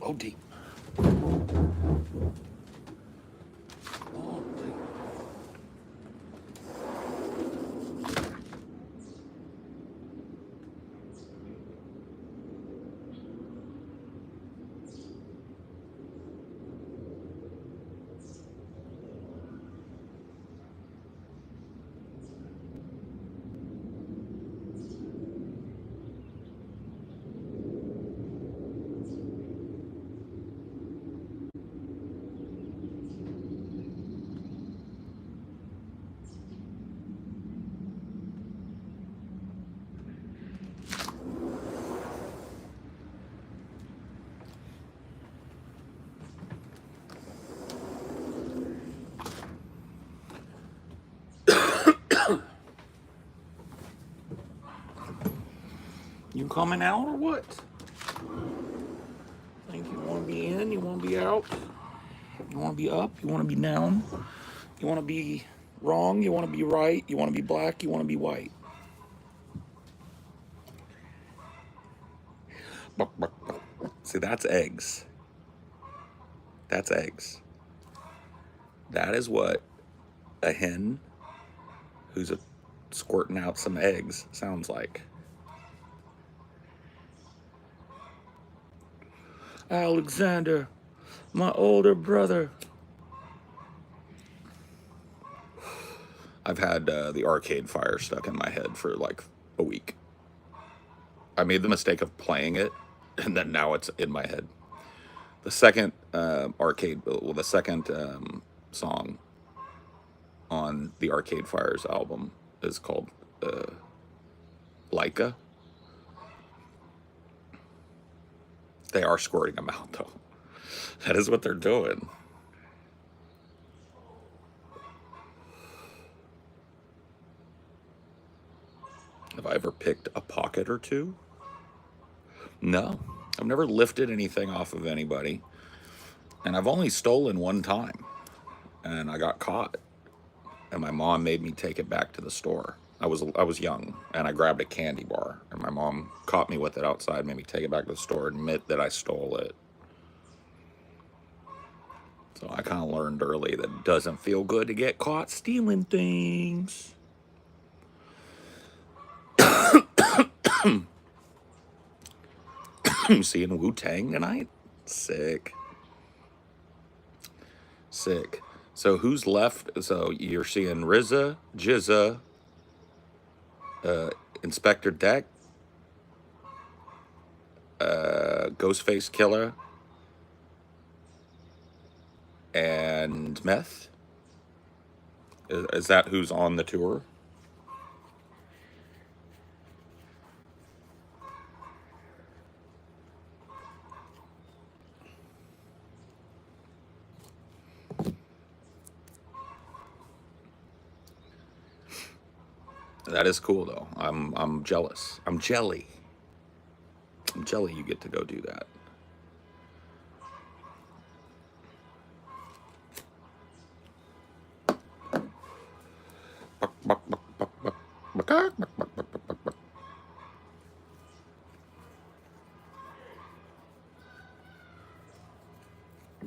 Oh, deep. You coming out or what? Think you want to be in? You want to be out? You want to be up? You want to be down? You want to be wrong? You want to be right? You want to be black? You want to be white? Buck, buck, buck. See, that's eggs. That's eggs. That is what a hen who's squirting out some eggs sounds like. Alexander, my older brother. I've had the Arcade Fire stuck in my head for like a week. I made the mistake of playing it, and then now it's in my head. The second the second song on the Arcade Fire's album is called Leica. They are squirting them out, though. That is what they're doing. Have I ever picked a pocket or two? No. I've never lifted anything off of anybody. And I've only stolen one time. And I got caught. And my mom made me take it back to the store. I was young, and I grabbed a candy bar. And my mom caught me with it outside, made me take it back to the store, and admit that I stole it. So I kind of learned early that it doesn't feel good to get caught stealing things. Seeing Wu-Tang tonight? Sick. Sick. So who's left? So you're seeing RZA, Jizza, Inspector Deck, Ghostface Killer, and Meth? Is that who's on the tour? That is cool though. I'm jealous. I'm jelly. I'm jelly you get to go do that.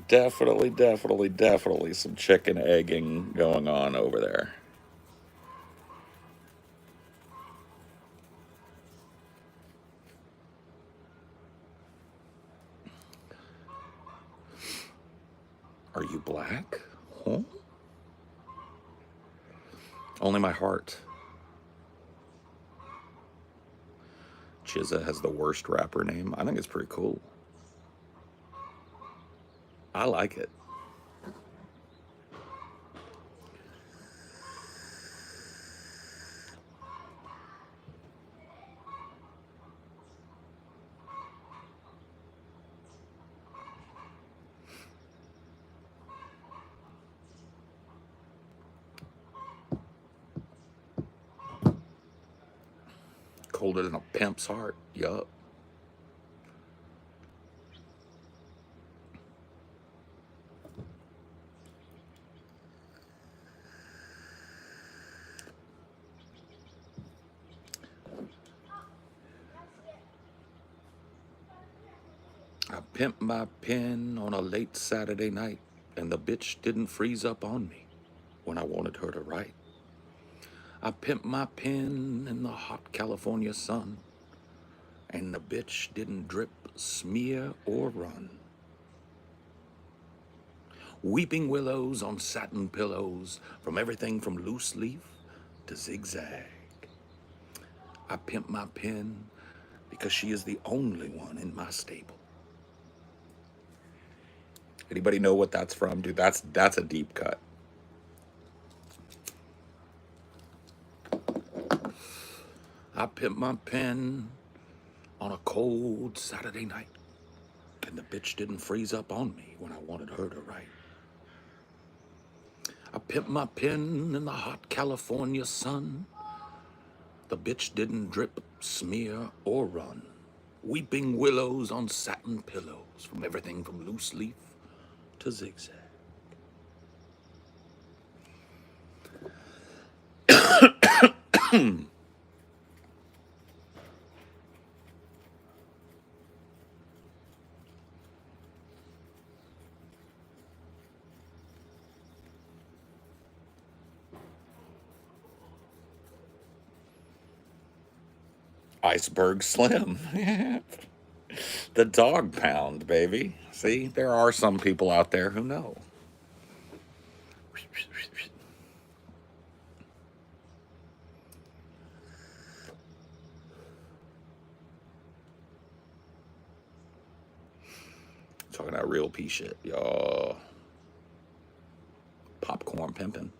Definitely, definitely, definitely some chicken egging going on over there. Are you black? Huh? Only my heart. Chizza has the worst rapper name. I think it's pretty cool. I like it. Colder than a pimp's heart. Yup. I pimped my pen on a late Saturday night, and the bitch didn't freeze up on me when I wanted her to write. I pimped my pen in the hot California sun, and the bitch didn't drip, smear, or run. Weeping willows on satin pillows, from everything from loose leaf to zigzag. I pimp my pen because she is the only one in my stable. Anybody know what that's from, dude? That's a deep cut. I pimp my pen on a cold Saturday night, and the bitch didn't freeze up on me when I wanted her to write. I pimp my pen in the hot California sun. The bitch didn't drip, smear, or run. Weeping willows on satin pillows, from everything from loose leaf to zigzag. Iceberg Slim. The dog pound, baby. See, there are some people out there who know. Talking that real pea shit, y'all. Popcorn pimping.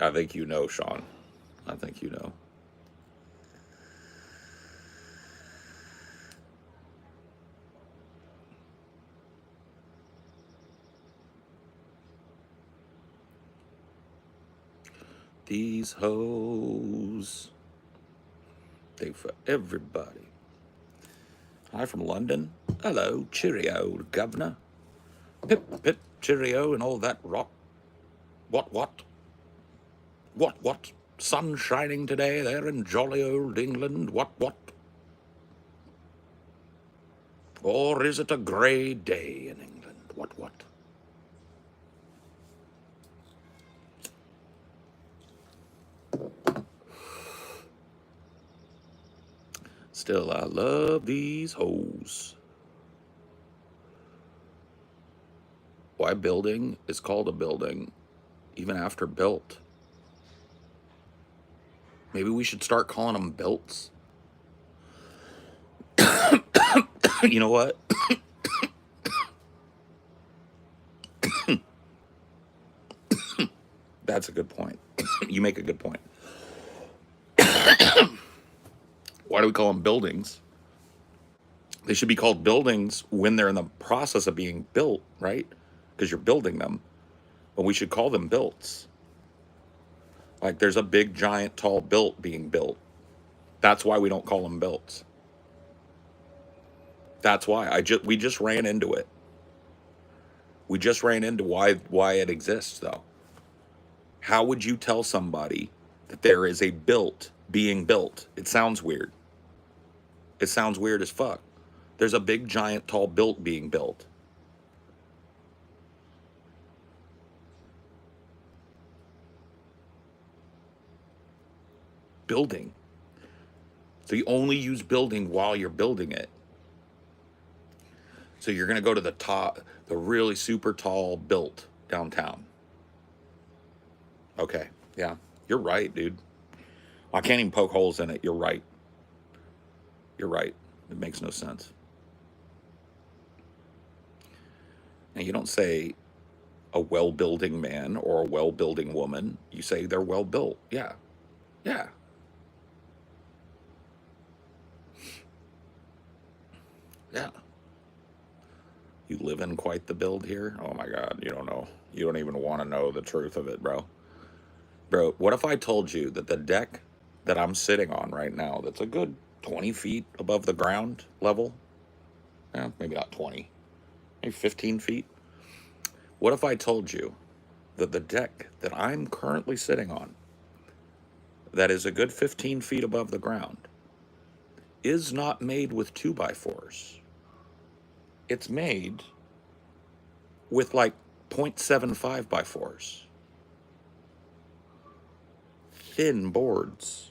I think you know, Sean. I think you know. These hoes, they for everybody. Hi from London. Hello, cheerio, governor. Pip, pip, cheerio, and all that rot. What, what? What, what? Sun shining today there in jolly old England. What, what? Or is it a grey day in England? What, what? Still, I love these hoes. Why building is called a building, even after built. Maybe we should start calling them builts. You know what? That's a good point. You make a good point. Why do we call them buildings? They should be called buildings when they're in the process of being built, right? Because you're building them. But we should call them builts. Like there's a big, giant, tall built being built. That's why we don't call them builts. That's why we just ran into it. We just ran into why it exists though. How would you tell somebody that there is a built being built? It sounds weird. It sounds weird as fuck. There's a big, giant, tall built being built. Building. So you only use building while you're building it. So you're going to go to the top, the really super tall built downtown. Okay. Yeah. You're right, dude. I can't even poke holes in it. You're right. You're right. It makes no sense. And you don't say a well-building man or a well-building woman. You say they're well-built. Yeah. Yeah. Yeah. You live in quite the build here. Oh my God, you don't know. You don't even want to know the truth of it, bro. Bro, what if I told you that the deck that I'm sitting on right now, that's a good 20 feet above the ground level, maybe not 20, maybe 15 feet. What if I told you that the deck that I'm currently sitting on, that is a good 15 feet above the ground, is not made with 2x4s. It's made with like 0.75 by 4s. Thin boards.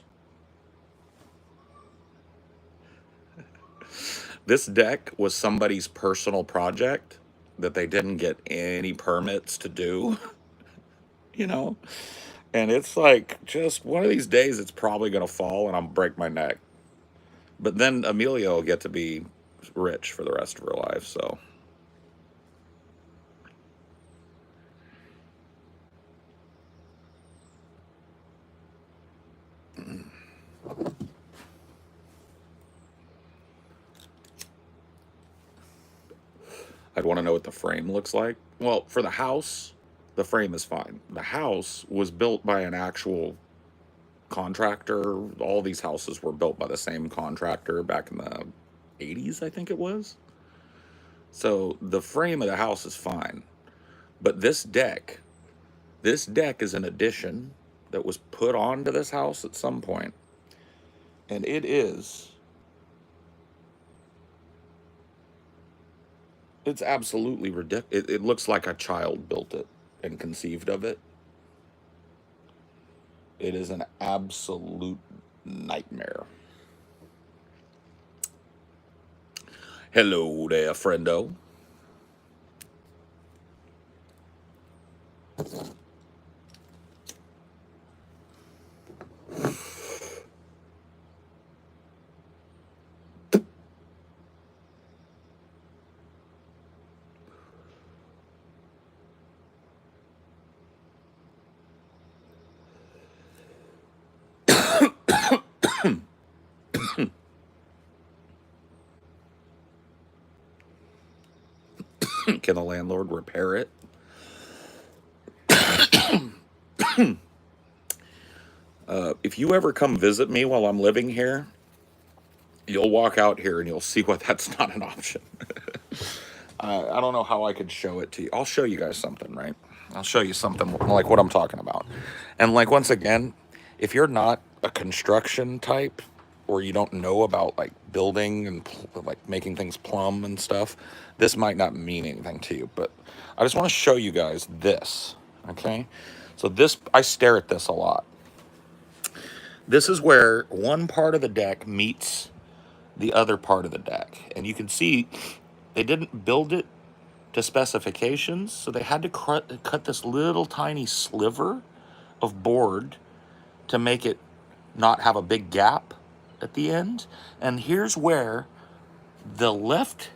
This deck was somebody's personal project that they didn't get any permits to do, you know? And it's like, just one of these days it's probably going to fall and I'll break my neck. But then Amelia will get to be rich for the rest of her life, so. I'd want to know what the frame looks like. Well, for the house, the frame is fine. The house was built by an actual contractor. All these houses were built by the same contractor back in the 80s, I think it was. So the frame of the house is fine. But this deck is an addition that was put onto this house at some point. And it's absolutely ridiculous. It looks like a child built it and conceived of it. It is an absolute nightmare. Hello there, friendo. Can the landlord repair it? If you ever come visit me while I'm living here, you'll walk out here and you'll see why that's not an option. I don't know how I could show it to you. I'll show you guys something, right? I'll show you something like what I'm talking about. And like, once again, if you're not a construction type, or you don't know about like building and like making things plumb and stuff, this might not mean anything to you. But I just want to show you guys this, okay? So this, I stare at this a lot. This is where one part of the deck meets the other part of the deck. And you can see they didn't build it to specifications, so they had to cut this little tiny sliver of board to make it not have a big gap at the end. And here's where the left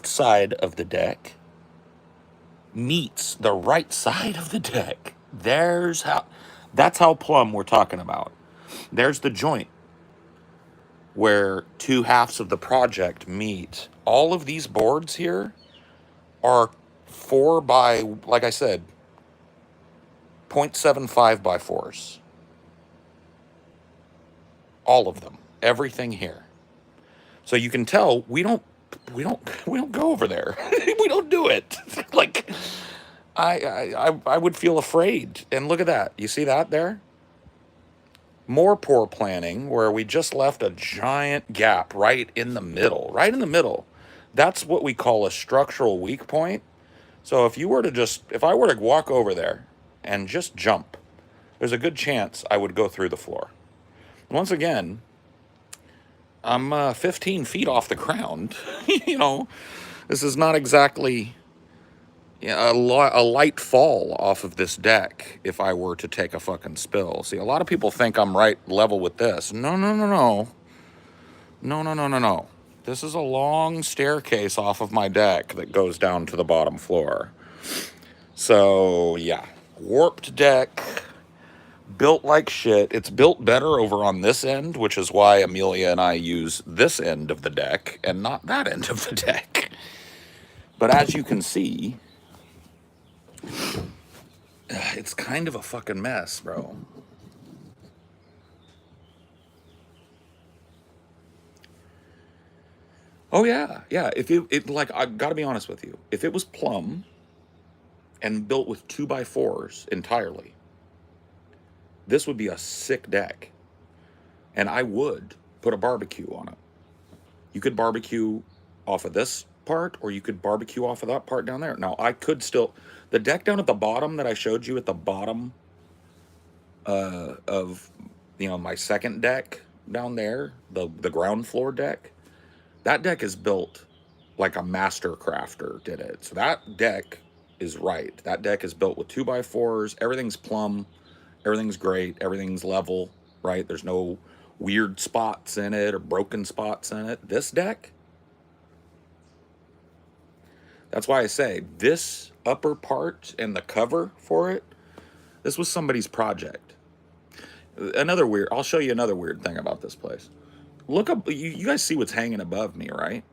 side of the deck meets the right side of the deck. That's how plumb we're talking about. There's the joint where two halves of the project meet. All of these boards here are 4 by, like I said, 0.75 by 4s. All of them, everything here. So you can tell we don't go over there. We don't do it. Like, I would feel afraid. And look at that. You see that there? More poor planning, where we just left a giant gap right in the middle. Right in the middle. That's what we call a structural weak point. So if I were to walk over there and just jump, there's a good chance I would go through the floor. Once again, I'm 15 feet off the ground. This is not exactly a light fall off of this deck if I were to take a fucking spill. See, a lot of people think I'm right level with this. No. No. This is a long staircase off of my deck that goes down to the bottom floor. So, yeah. Warped deck. Built like shit. It's built better over on this end, which is why Amelia and I use this end of the deck and not that end of the deck. But as you can see, it's kind of a fucking mess, bro. Oh yeah, yeah. If it like, I gotta be honest with you. If it was plumb and built with 2x4s entirely, this would be a sick deck, and I would put a barbecue on it. You could barbecue off of this part, or you could barbecue off of that part down there. Now I could still, the deck down at the bottom that I showed you at the bottom of my second deck down there, the ground floor deck. That deck is built like a master crafter did it. So that deck is right. That deck is built with 2x4s. Everything's plumb. Everything's great. Everything's level, right? There's no weird spots in it or broken spots in it. This deck, that's why I say this upper part and the cover for it, this was somebody's project. Another weird, I'll show you another weird thing about this place. Look up, you guys see what's hanging above me, right?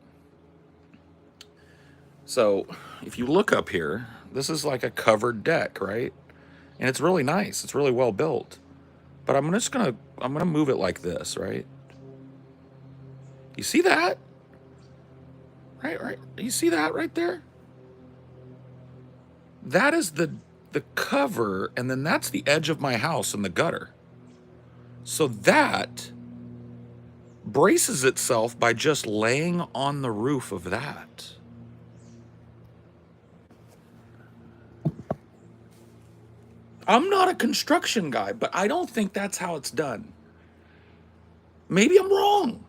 So if you look up here, this is like a covered deck, right? And it's really nice. It's really well built. But I'm gonna move it like this, right? You see that? Right. You see that right there? That is the cover, and then that's the edge of my house and the gutter. So that braces itself by just laying on the roof of that. I'm not a construction guy, but I don't think that's how it's done. Maybe I'm wrong.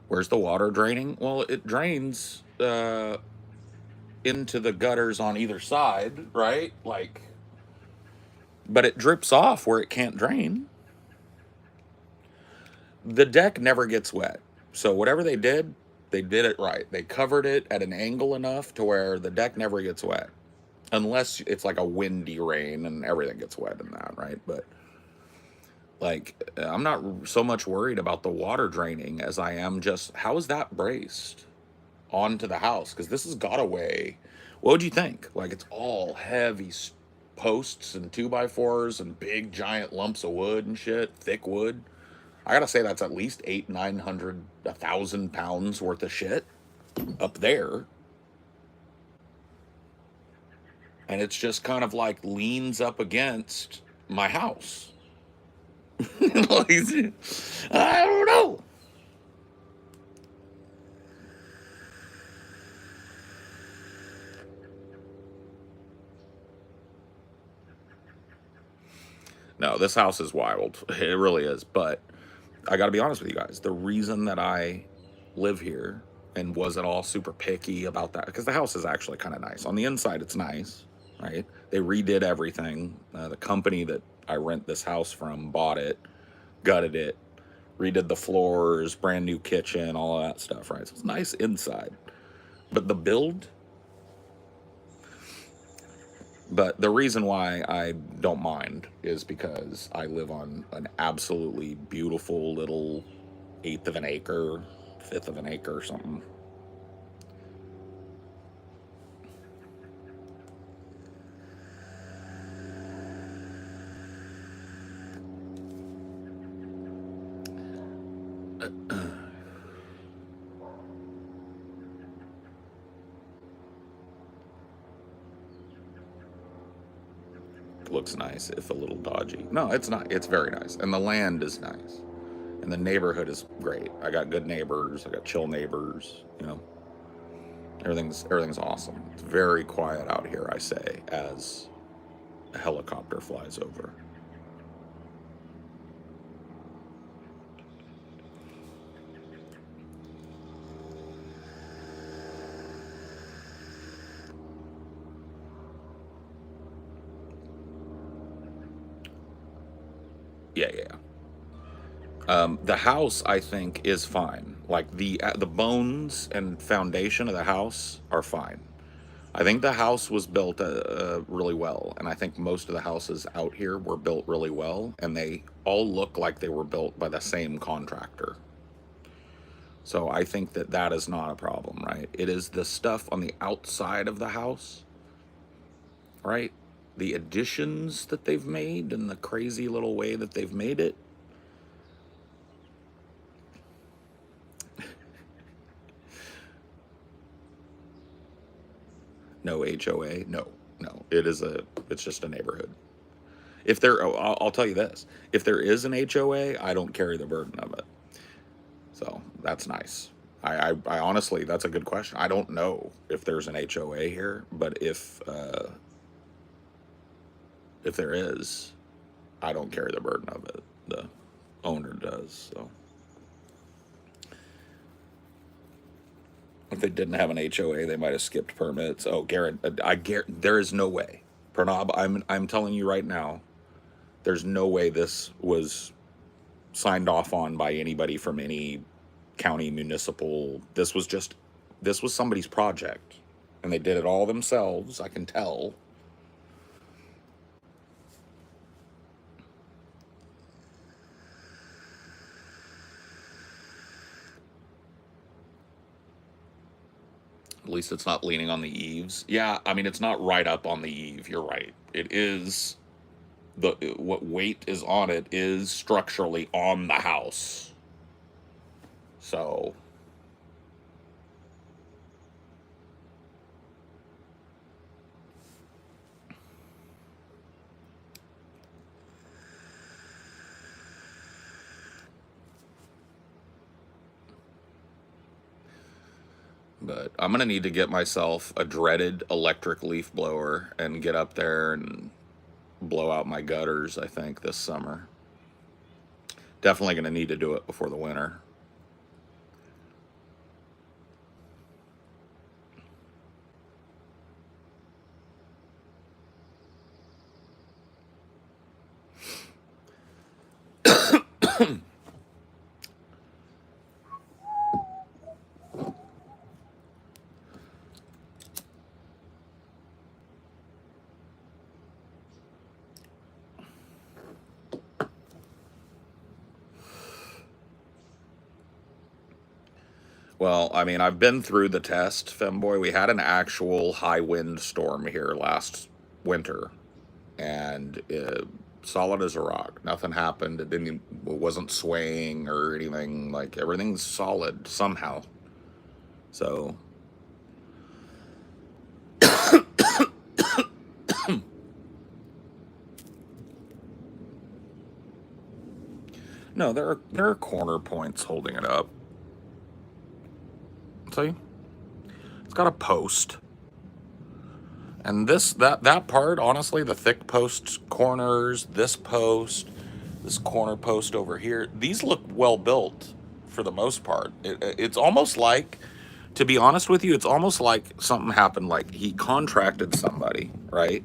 Where's the water draining? Well, it drains into the gutters on either side, right? Like, but it drips off where it can't drain. The deck never gets wet. So whatever they did it right. They covered it at an angle enough to where the deck never gets wet. Unless it's like a windy rain and everything gets wet in that, right? But like, I'm not so much worried about the water draining as I am just how is that braced onto the house? Because this has got a way. What would you think? Like, it's all heavy posts and 2x4s and big giant lumps of wood and shit, thick wood. I gotta say that's at least 800, 900, 1,000 pounds worth of shit up there. And it's just kind of like leans up against my house. I don't know. No, this house is wild. It really is. But I got to be honest with you guys. The reason that I live here and wasn't all super picky about that, because the house is actually kind of nice. On the inside, it's nice, right? They redid everything. The company that I rent this house from bought it, gutted it, redid the floors, brand new kitchen, all of that stuff, right? So it's nice inside. But the build, but the reason why I don't mind is because I live on an absolutely beautiful little eighth of an acre, fifth of an acre or something. Looks nice, if a little dodgy. No, it's not. It's very nice. And the land is nice. And the neighborhood is great. I got good neighbors. I got chill neighbors. Everything's awesome. It's very quiet out here, I say, as a helicopter flies over. Yeah. The house, I think, is fine. Like the bones and foundation of the house are fine. I think the house was built really well, and I think most of the houses out here were built really well, and they all look like they were built by the same contractor. So I think that that is not a problem, right? It is the stuff on the outside of the house, right? The additions that they've made and the crazy little way that they've made it. No HOA. No, no. It's just a neighborhood. If there, oh, I'll tell you this: if there is an HOA, I don't carry the burden of it. So that's nice. I honestly, that's a good question. I don't know if there's an HOA here, but if there is, I don't carry the burden of it. The owner does. So if they didn't have an HOA, they might have skipped permits. Oh, Garrett, there is no way. Pranab, I'm telling you right now, there's no way this was signed off on by anybody from any county municipal. This was somebody's project, and they did it all themselves. I can tell. At least it's not leaning on the eaves. Yeah, I mean, it's not right up on the eave. You're right. It is the what weight is on it is structurally on the house. So, but I'm gonna need to get myself a dreaded electric leaf blower and get up there and blow out my gutters, I think, this summer. Definitely gonna need to do it before the winter. Well, I mean, I've been through the test, Femboy. We had an actual high wind storm here last winter, and solid as a rock. Nothing happened. It wasn't swaying or anything. Like everything's solid somehow. So no, there are corner points holding it up. See, it's got a post. And that part, honestly, the thick post corners, this corner post over here, these look well built for the most part. It's almost like, to be honest with you, it's almost like something happened. Like he contracted somebody, right,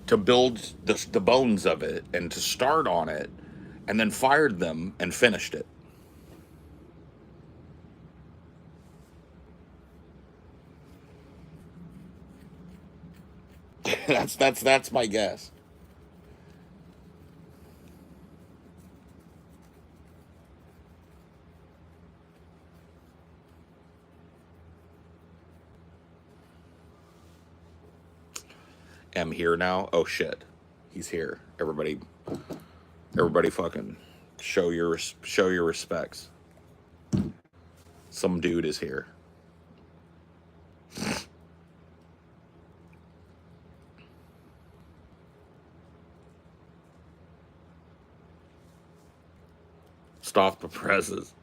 to build the bones of it and to start on it, and then fired them and finished it. That's my guess. Am here now. Oh shit, he's here. Everybody, fucking show your respects. Some dude is here. Stop the presses.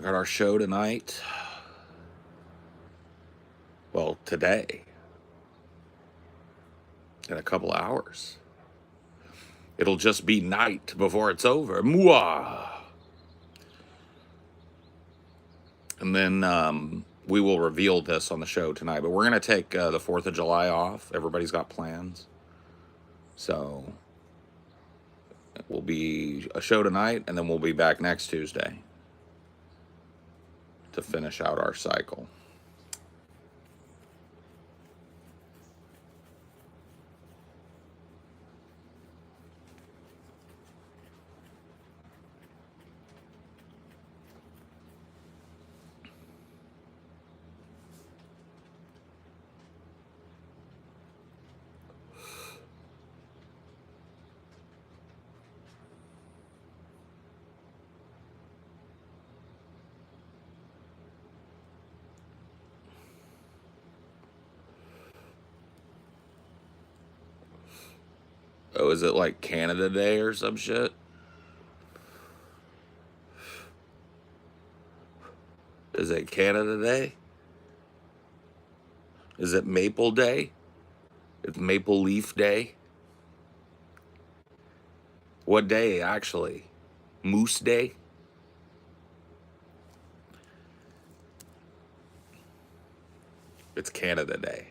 I got our show tonight. Well, today. In a couple hours. It'll just be night before it's over. Mwah! And then we will reveal this on the show tonight. But we're going to take the 4th of July off. Everybody's got plans. So it will be a show tonight, and then we'll be back next Tuesday to finish out our cycle. Oh, is it like Canada Day or some shit? Is it Canada Day? Is it Maple Day? It's Maple Leaf Day? What day, actually? Moose Day? It's Canada Day.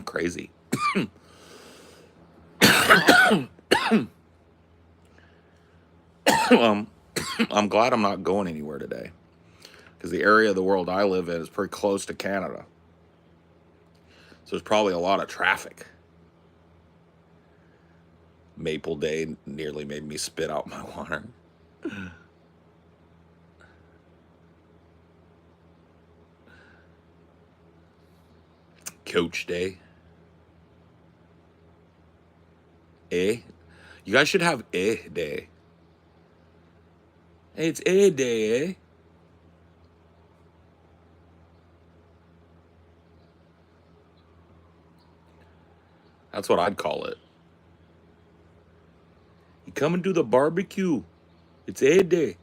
Crazy. I'm glad I'm not going anywhere today, because the area of the world I live in is pretty close to Canada. So there's probably a lot of traffic. Maple Day nearly made me spit out my water. Coach Day. Eh? You guys should have Day. Hey, it's Day, eh? That's what I'd call it. You coming to the barbecue? It's Day.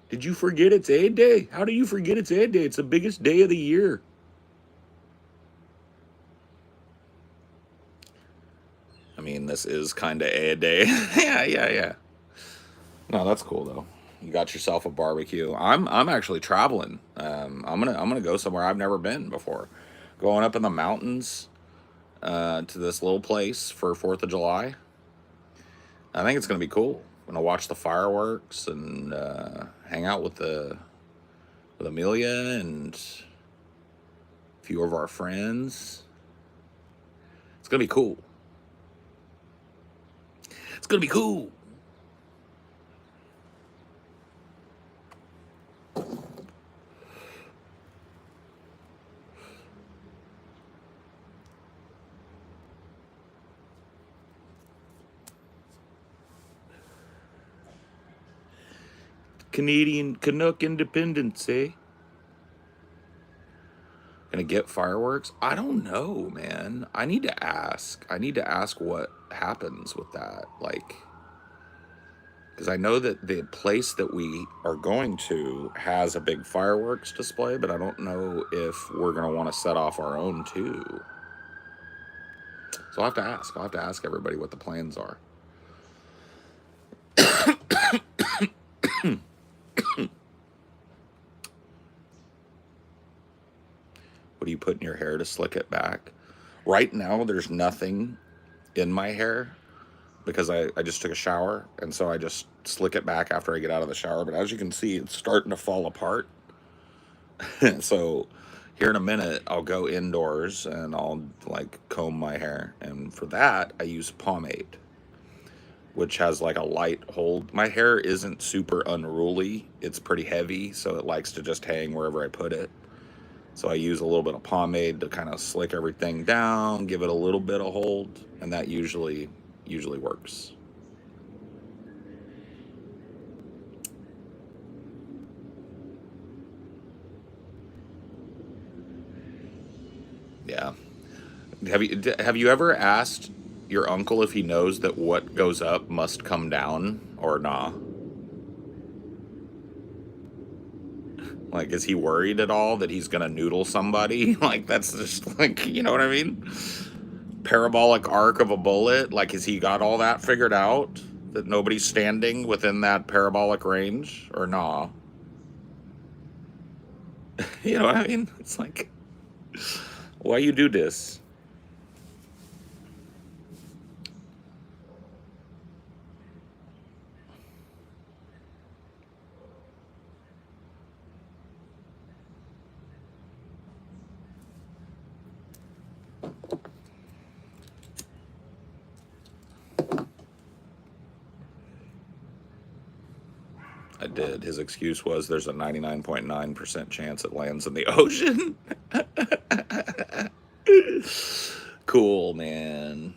Did you forget it's Day? How do you forget it's Day? It's the biggest day of the year. I mean, this is kind of a day. yeah. No, that's cool though. You got yourself a barbecue. I'm actually traveling. I'm gonna go somewhere I've never been before. Going up in the mountains to this little place for 4th of July. I think it's gonna be cool. I'm gonna watch the fireworks and hang out with Amelia and a few of our friends. It's gonna be cool. It's gonna be cool. Canadian Canuck independence, eh? Gonna get fireworks? I don't know, man. I need to ask. I need to ask what happens with that. Like, because I know that the place that we are going to has a big fireworks display, but I don't know if we're gonna want to set off our own too. So I'll have to ask. I'll have to ask everybody what the plans are. What do you put in your hair to slick it back? Right now, there's nothing in my hair because I just took a shower, and so I just slick it back after I get out of the shower. But as you can see, it's starting to fall apart. So here in a minute, I'll go indoors and I'll like comb my hair. And for that, I use pomade, which has like a light hold. My hair isn't super unruly. It's pretty heavy, so it likes to just hang wherever I put it. So I use a little bit of pomade to kind of slick everything down, give it a little bit of hold, and that usually works. Yeah. Have you ever asked your uncle if he knows that what goes up must come down or nah? Like, is he worried at all that he's gonna noodle somebody? Like, that's just like, you know what I mean? Parabolic arc of a bullet. Like, has he got all that figured out? That nobody's standing within that parabolic range? Or nah? You know what I mean? It's like, why you do this? I did. His excuse was there's a 99.9% chance it lands in the ocean. Cool, man.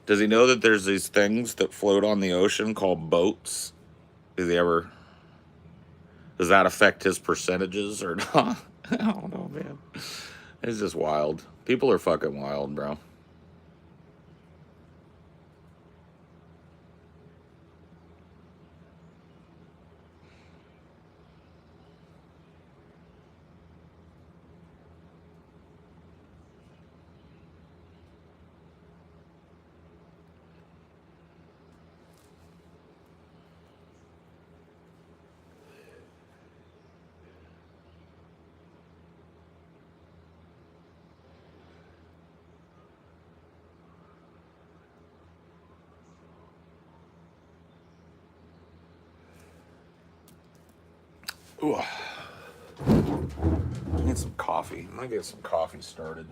Does he know that there's these things that float on the ocean called boats? Does he ever? Does that affect his percentages or not? I don't know, man. It's just wild. People are fucking wild, bro. Ooh, I need some coffee. I'm gonna get some coffee started.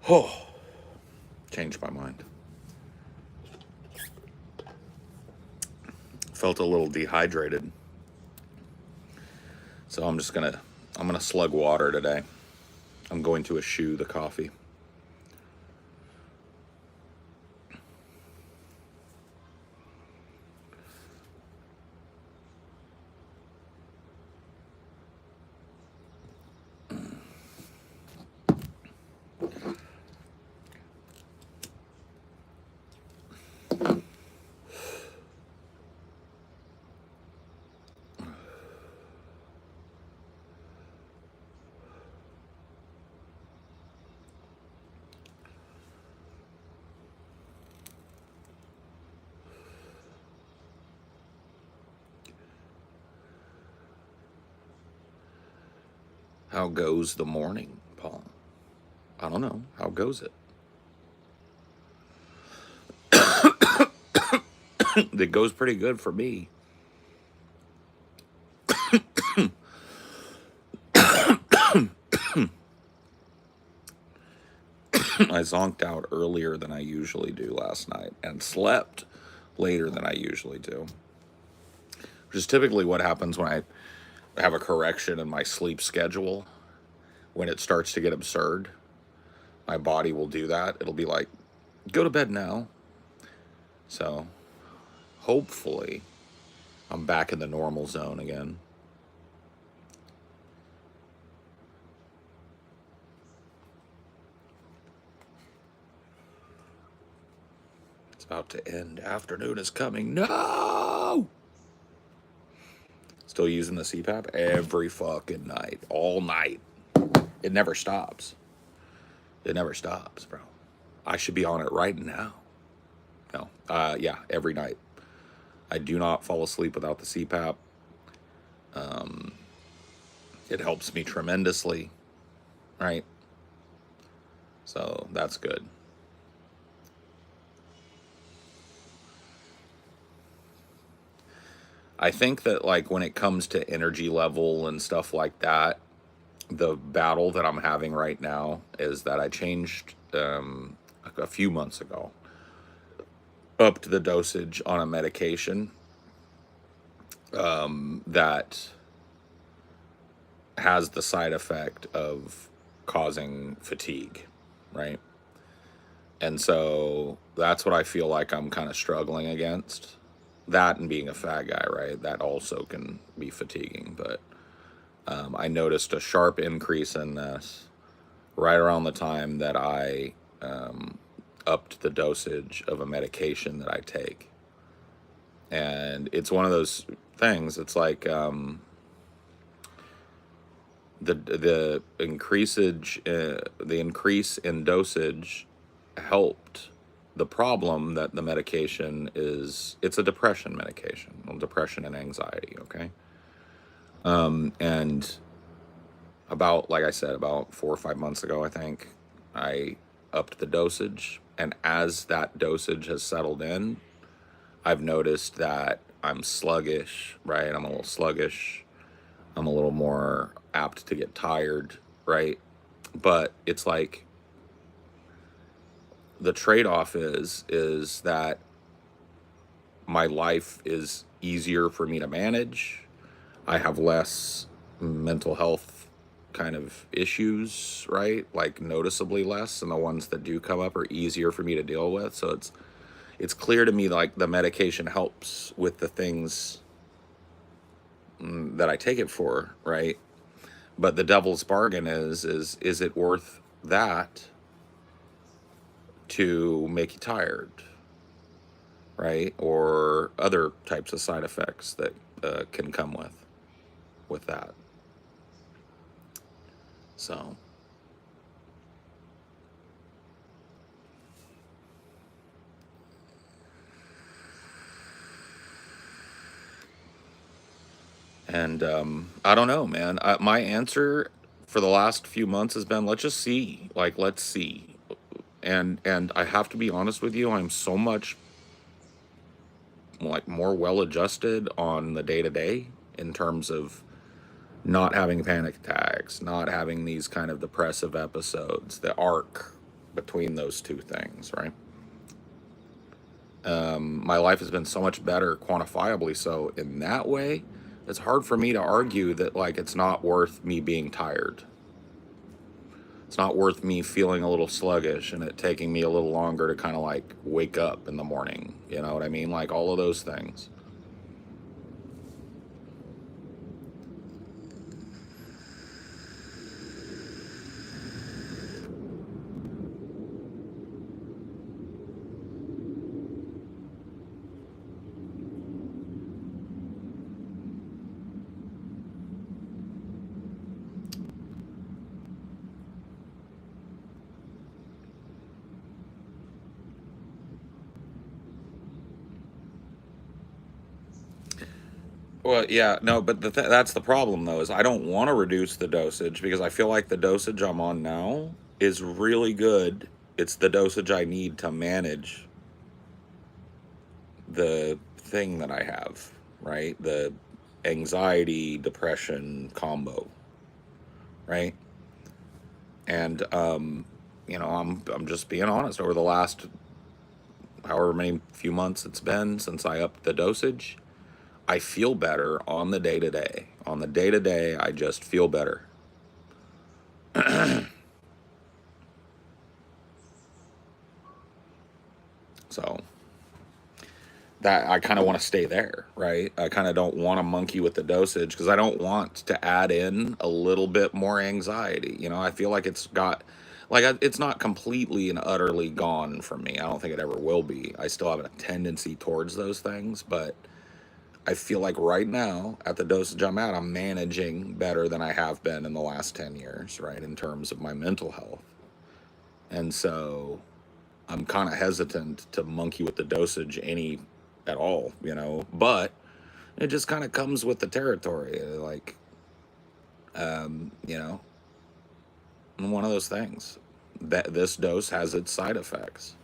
Oh, changed my mind. Felt a little dehydrated. So I'm gonna slug water today. I'm going to eschew the coffee. How goes the morning, Paul? I don't know. How goes it? It goes pretty good for me. I zonked out earlier than I usually do last night and slept later than I usually do, which is typically what happens when I have a correction in my sleep schedule. When it starts to get absurd, my body will do that. It'll be like, go to bed now. So hopefully I'm back in the normal zone again. It's about to end. Afternoon is coming. No! Still using the CPAP every fucking night. All night. It never stops. It never stops, bro. I should be on it right now. No. Yeah, every night. I do not fall asleep without the CPAP. It helps me tremendously, right? So that's good. I think that, like, when it comes to energy level and stuff like that, the battle that I'm having right now is that I changed a few months ago upped the dosage on a medication that has the side effect of causing fatigue, right? And so that's what I feel like I'm kind of struggling against. That and being a fat guy, right? That also can be fatiguing. But I noticed a sharp increase in this right around the time that I upped the dosage of a medication that I take. And it's one of those things. It's like the increase in dosage helped the problem that the medication is. It's a depression medication, well, depression and anxiety. Okay, and about, like I said, about 4 or 5 months ago, I think I upped the dosage, and as that dosage has settled in, I've noticed that I'm sluggish, right? I'm a little sluggish. I'm a little more apt to get tired, right? But it's like the trade-off is that my life is easier for me to manage. I have less mental health kind of issues, right? Like noticeably less, and the ones that do come up are easier for me to deal with. So it's clear to me like the medication helps with the things that I take it for, right? But the devil's bargain is it worth that to make you tired, right? Or other types of side effects that can come with that. So and I don't know, man. My answer for the last few months has been let's just see, like let's see. And I have to be honest with you, I'm so much like more well adjusted on the day to day in terms of not having panic attacks, not having these kind of depressive episodes, the arc, between those two things, right? My life has been so much better quantifiably so in that way. It's hard for me to argue that like it's not worth me being tired. It's not worth me feeling a little sluggish and it taking me a little longer to kind of like wake up in the morning. You know what I mean? Like all of those things. Well, yeah, no, but that's the problem though, is I don't want to reduce the dosage because I feel like the dosage I'm on now is really good. It's the dosage I need to manage the thing that I have, right? The anxiety, depression combo, right? And I'm just being honest. Over the last however many few months it's been since I upped the dosage, I feel better on the day to day. On the day to day, I just feel better. So that I kind of want to stay there, right? I kind of don't want to monkey with the dosage because I don't want to add in a little bit more anxiety. I feel like it's not completely and utterly gone from me. I don't think it ever will be. I still have a tendency towards those things, but I feel like right now at the dosage I'm at, I'm managing better than I have been in the last 10 years, right? In terms of my mental health. And so I'm kind of hesitant to monkey with the dosage any at all, but it just kind of comes with the territory. Like, you know, one of those things that this dose has its side effects.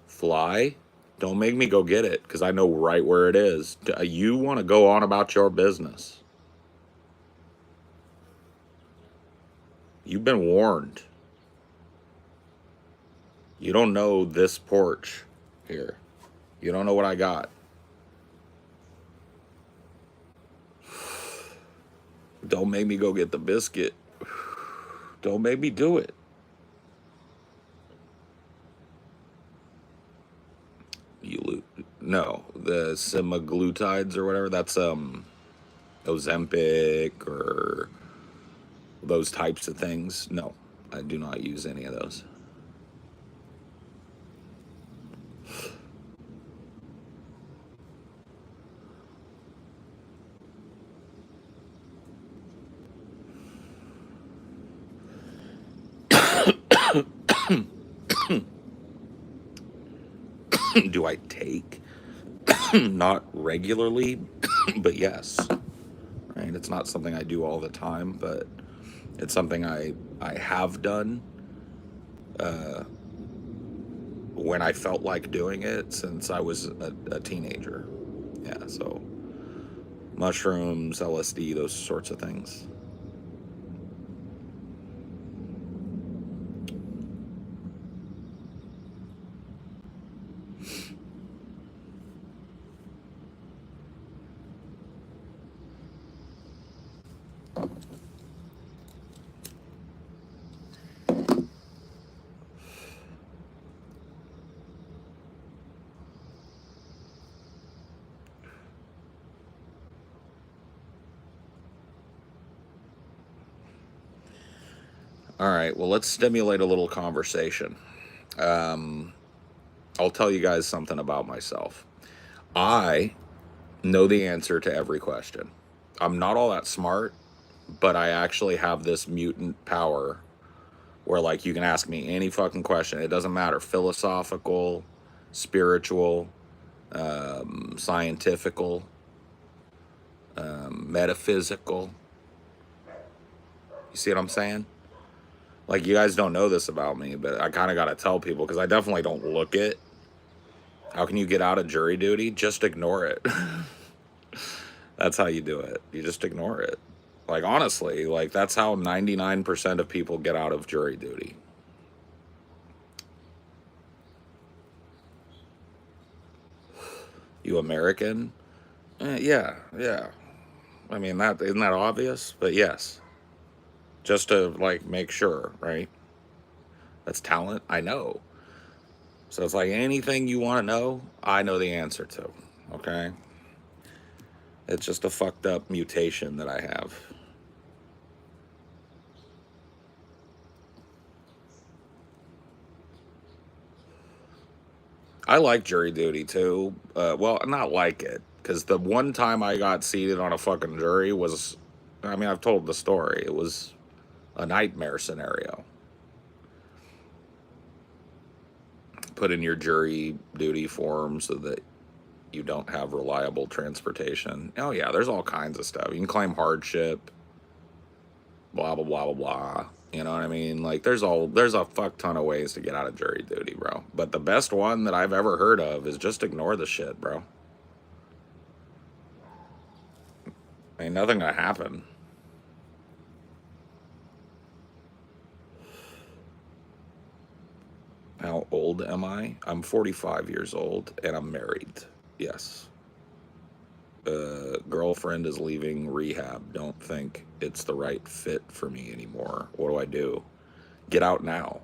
Fly, don't make me go get it because I know right where it is. You want to go on about your business. You've been warned. You don't know this porch here. You don't know what I got. Don't make me go get the biscuit. Don't make me do it. No, the semaglutides or whatever. That's Ozempic or those types of things. No, I do not use any of those. Do I take? Not regularly, but yes. Right? It's not something I do all the time, but it's something I have done when I felt like doing it since I was a teenager. Yeah, so mushrooms, LSD, those sorts of things. All right, well, let's stimulate a little conversation. I'll tell you guys something about myself. I know the answer to every question. I'm not all that smart, but I actually have this mutant power where like you can ask me any fucking question. It doesn't matter, philosophical, spiritual, scientifical, metaphysical. You see what I'm saying? Like, you guys don't know this about me, but I kind of got to tell people because I definitely don't look it. How can you get out of jury duty? Just ignore it. That's how you do it. You just ignore it. Like, honestly, like, that's how 99% of people get out of jury duty. You American? Yeah, yeah. I mean, that isn't that obvious? But yes, just to like make sure, right? That's talent. I know. So it's like anything you want to know, I know the answer to. Okay? It's just a fucked up mutation that I have. I like jury duty too. Well, not like it, because the one time I got seated on a fucking jury was, I mean, I've told the story. It was a nightmare scenario. Put in your jury duty form so that you don't have reliable transportation. Oh yeah, there's all kinds of stuff. You can claim hardship, blah blah blah blah blah. You know what I mean? Like there's a fuck ton of ways to get out of jury duty, bro. But the best one that I've ever heard of is just ignore the shit, bro. Ain't nothing gonna happen. How old am I? I'm 45 years old and I'm married. Yes. Girlfriend is leaving rehab. Don't think it's the right fit for me anymore. What do I do? Get out now.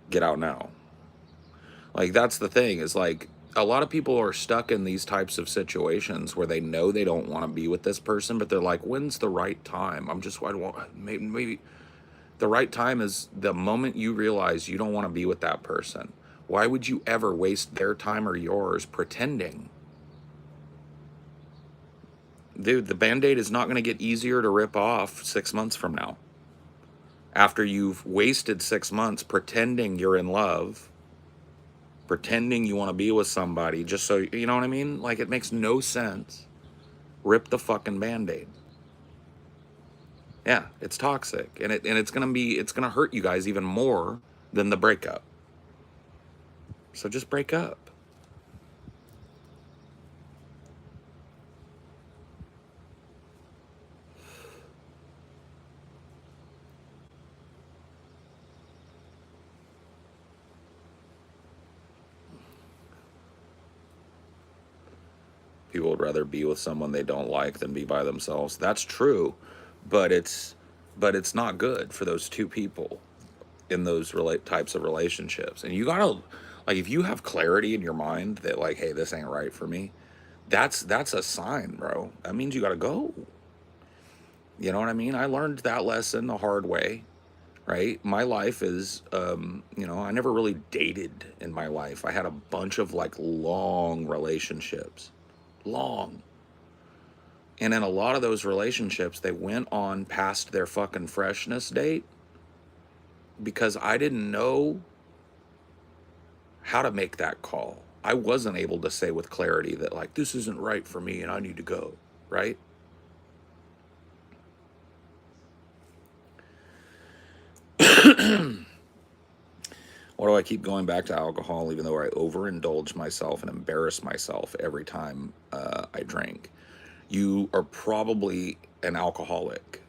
Get out now. Like, that's the thing, is like a lot of people are stuck in these types of situations where they know they don't want to be with this person, but they're like, when's the right time? I want, maybe the right time is the moment you realize you don't want to be with that person. Why would you ever waste their time or yours pretending? Dude, the band-aid is not going to get easier to rip off 6 months from now. After you've wasted 6 months pretending you're in love, pretending you want to be with somebody, just so, you know what I mean? Like, it makes no sense. Rip the fucking band-aid. Yeah, it's toxic. And it's gonna hurt you guys even more than the breakup. So just break up. People would rather be with someone they don't like than be by themselves. That's true, but it's not good for those two people in those types of relationships. And you gotta, like, if you have clarity in your mind that like, hey, this ain't right for me, that's a sign, bro. That means you gotta go. You know what I mean? I learned that lesson the hard way, right? My life is, I never really dated in my life. I had a bunch of like long relationships, long. And in a lot of those relationships, they went on past their fucking freshness date because I didn't know how to make that call. I wasn't able to say with clarity that like, this isn't right for me and I need to go, right? Why do I keep going back to alcohol even though I overindulge myself and embarrass myself every time I drink? You are probably an alcoholic.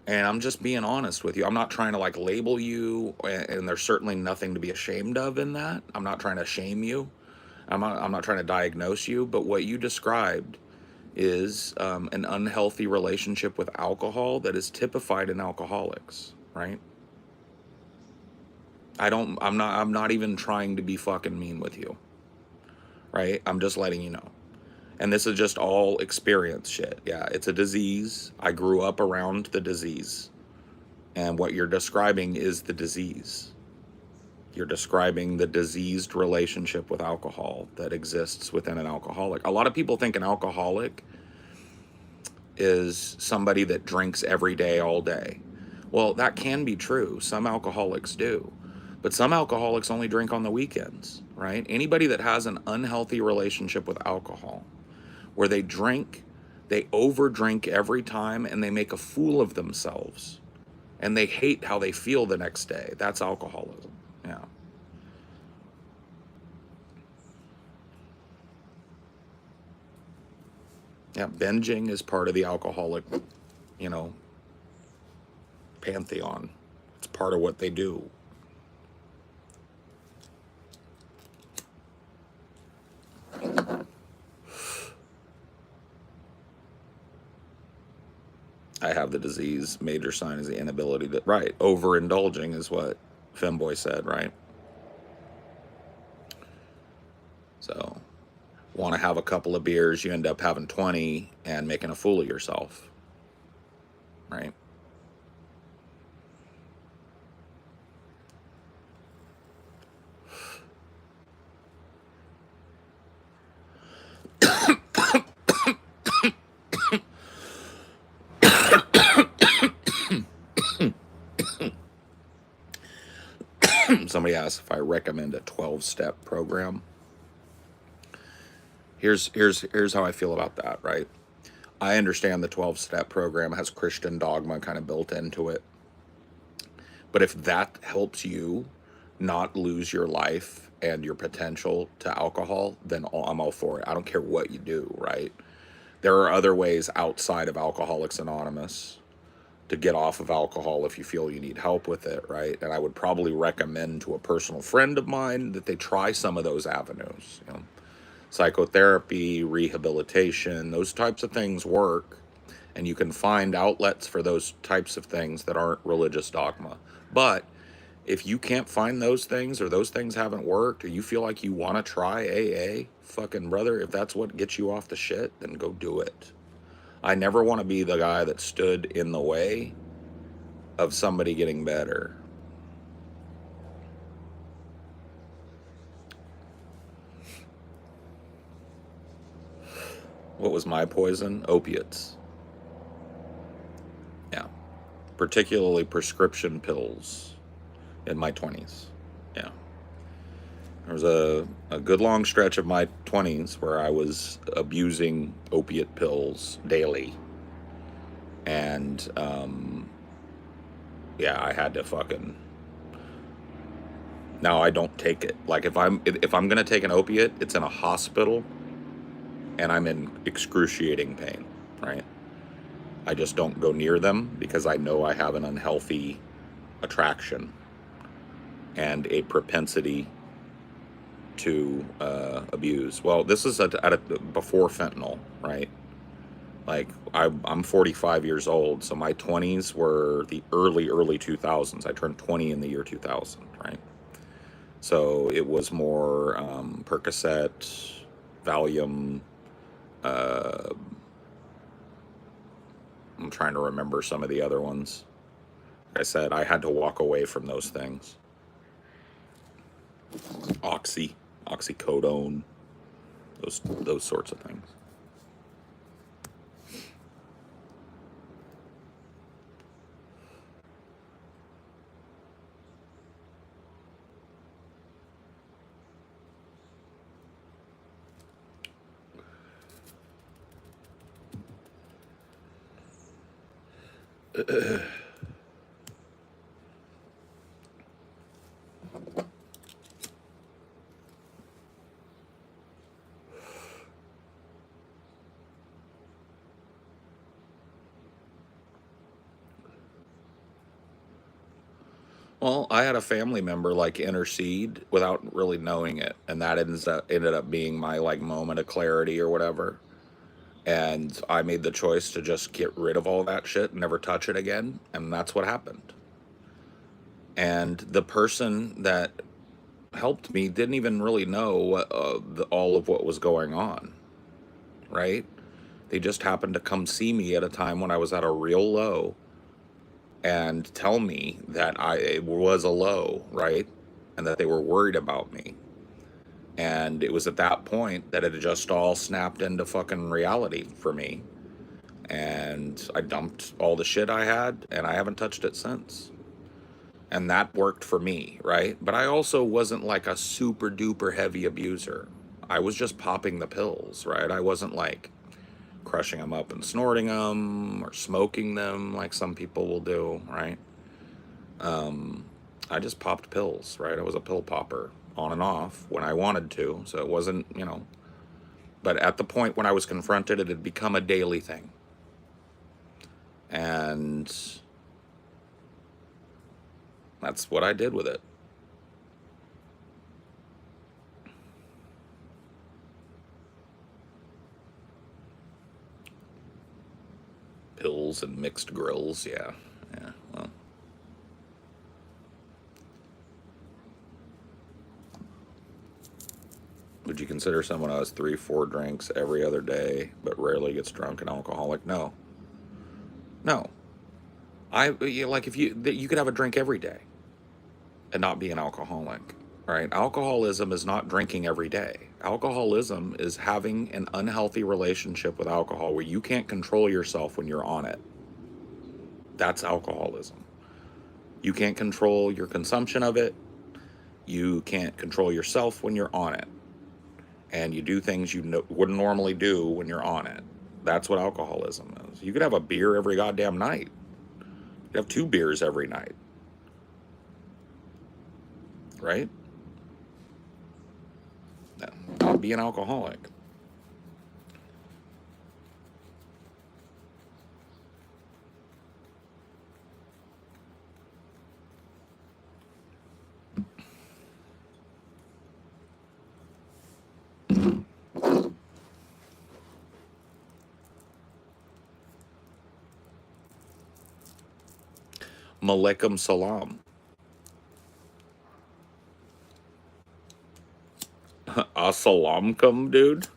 And I'm just being honest with you. I'm not trying to like label you, and there's certainly nothing to be ashamed of in that. I'm not trying to shame you. I'm not trying to diagnose you, but what you described is an unhealthy relationship with alcohol that is typified in alcoholics, right? I'm not even trying to be fucking mean with you, right? I'm just letting you know. And this is just all experience shit. Yeah, it's a disease. I grew up around the disease. And what you're describing is the disease. You're describing the diseased relationship with alcohol that exists within an alcoholic. A lot of people think an alcoholic is somebody that drinks every day, all day. Well, that can be true. Some alcoholics do. But some alcoholics only drink on the weekends, right? Anybody that has an unhealthy relationship with alcohol, where they drink, they overdrink every time, and they make a fool of themselves, and they hate how they feel the next day. That's alcoholism. Yeah. Yeah, binging is part of the alcoholic, you know, pantheon. It's part of what they do. I have the disease. Major sign is the inability to, right, overindulging is what Femboy said, right? So, want to have a couple of beers, you end up having 20 and making a fool of yourself, right? Somebody asked if I recommend a 12-step program. Here's how I feel about that, right? I understand the 12-step program has Christian dogma kind of built into it. But if that helps you not lose your life and your potential to alcohol, then I'm all for it. I don't care what you do, right? There are other ways outside of Alcoholics Anonymous to get off of alcohol if you feel you need help with it, right? And I would probably recommend to a personal friend of mine that they try some of those avenues. You know, psychotherapy, rehabilitation, those types of things work, and you can find outlets for those types of things that aren't religious dogma. But if you can't find those things, or those things haven't worked, or you feel like you want to try AA, fucking brother, if that's what gets you off the shit, then go do it. I never want to be the guy that stood in the way of somebody getting better. What was my poison? Opiates. Yeah. Particularly prescription pills in my 20s. Yeah. There was a good long stretch of my 20s where I was abusing opiate pills daily. And, yeah, I had to fucking... Now I don't take it. Like, if I'm going to take an opiate, it's in a hospital and I'm in excruciating pain, right? I just don't go near them because I know I have an unhealthy attraction and a propensity to abuse. Well, this is before fentanyl, right? Like, I'm 45 years old, so my 20s were the early 2000s. I turned 20 in the year 2000, right? So it was more Percocet, Valium. I'm trying to remember some of the other ones. Like I said, I had to walk away from those things. Oxycodone, those sorts of things. Well, I had a family member like intercede without really knowing it, and that ended up being my like moment of clarity or whatever. And I made the choice to just get rid of all that shit and never touch it again, and that's what happened. And the person that helped me didn't even really know all of what was going on, right? They just happened to come see me at a time when I was at a real low and tell me that I was a low, right? And that they were worried about me. And it was at that point that it just all snapped into fucking reality for me. and I dumped all the shit I had, and I haven't touched it since. And that worked for me, right? But I also wasn't like a super duper heavy abuser. I was just popping the pills, right? I wasn't like crushing them up and snorting them or smoking them like some people will do, right? I just popped pills, right? I was a pill popper on and off when I wanted to. So it wasn't, but at the point when I was confronted, it had become a daily thing. And that's what I did with it. Pills and mixed grills, yeah. Yeah, well. Would you consider someone who has 3, 4 drinks every other day but rarely gets drunk an alcoholic? No. No. Like if you could have a drink every day and not be an alcoholic, right? Alcoholism is not drinking every day. Alcoholism is having an unhealthy relationship with alcohol where you can't control yourself when you're on it. That's alcoholism. You can't control your consumption of it. You can't control yourself when you're on it. And you do things you wouldn't normally do when you're on it. That's what alcoholism is. You could have a beer every goddamn night. You have 2 beers every night. Right? No, not be an alcoholic. Malaikum salam. Assalamkum, dude.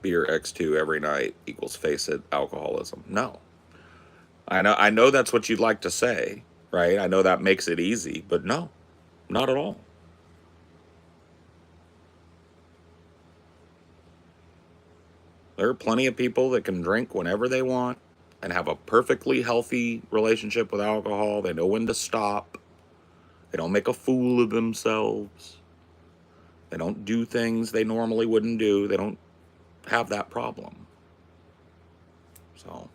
Beer X2 every night equals, face it, alcoholism. No. I know that's what you'd like to say, right? I know that makes it easy, but no. Not at all. There are plenty of people that can drink whenever they want and have a perfectly healthy relationship with alcohol. They know when to stop. They don't make a fool of themselves. They don't do things they normally wouldn't do. They don't have that problem. So,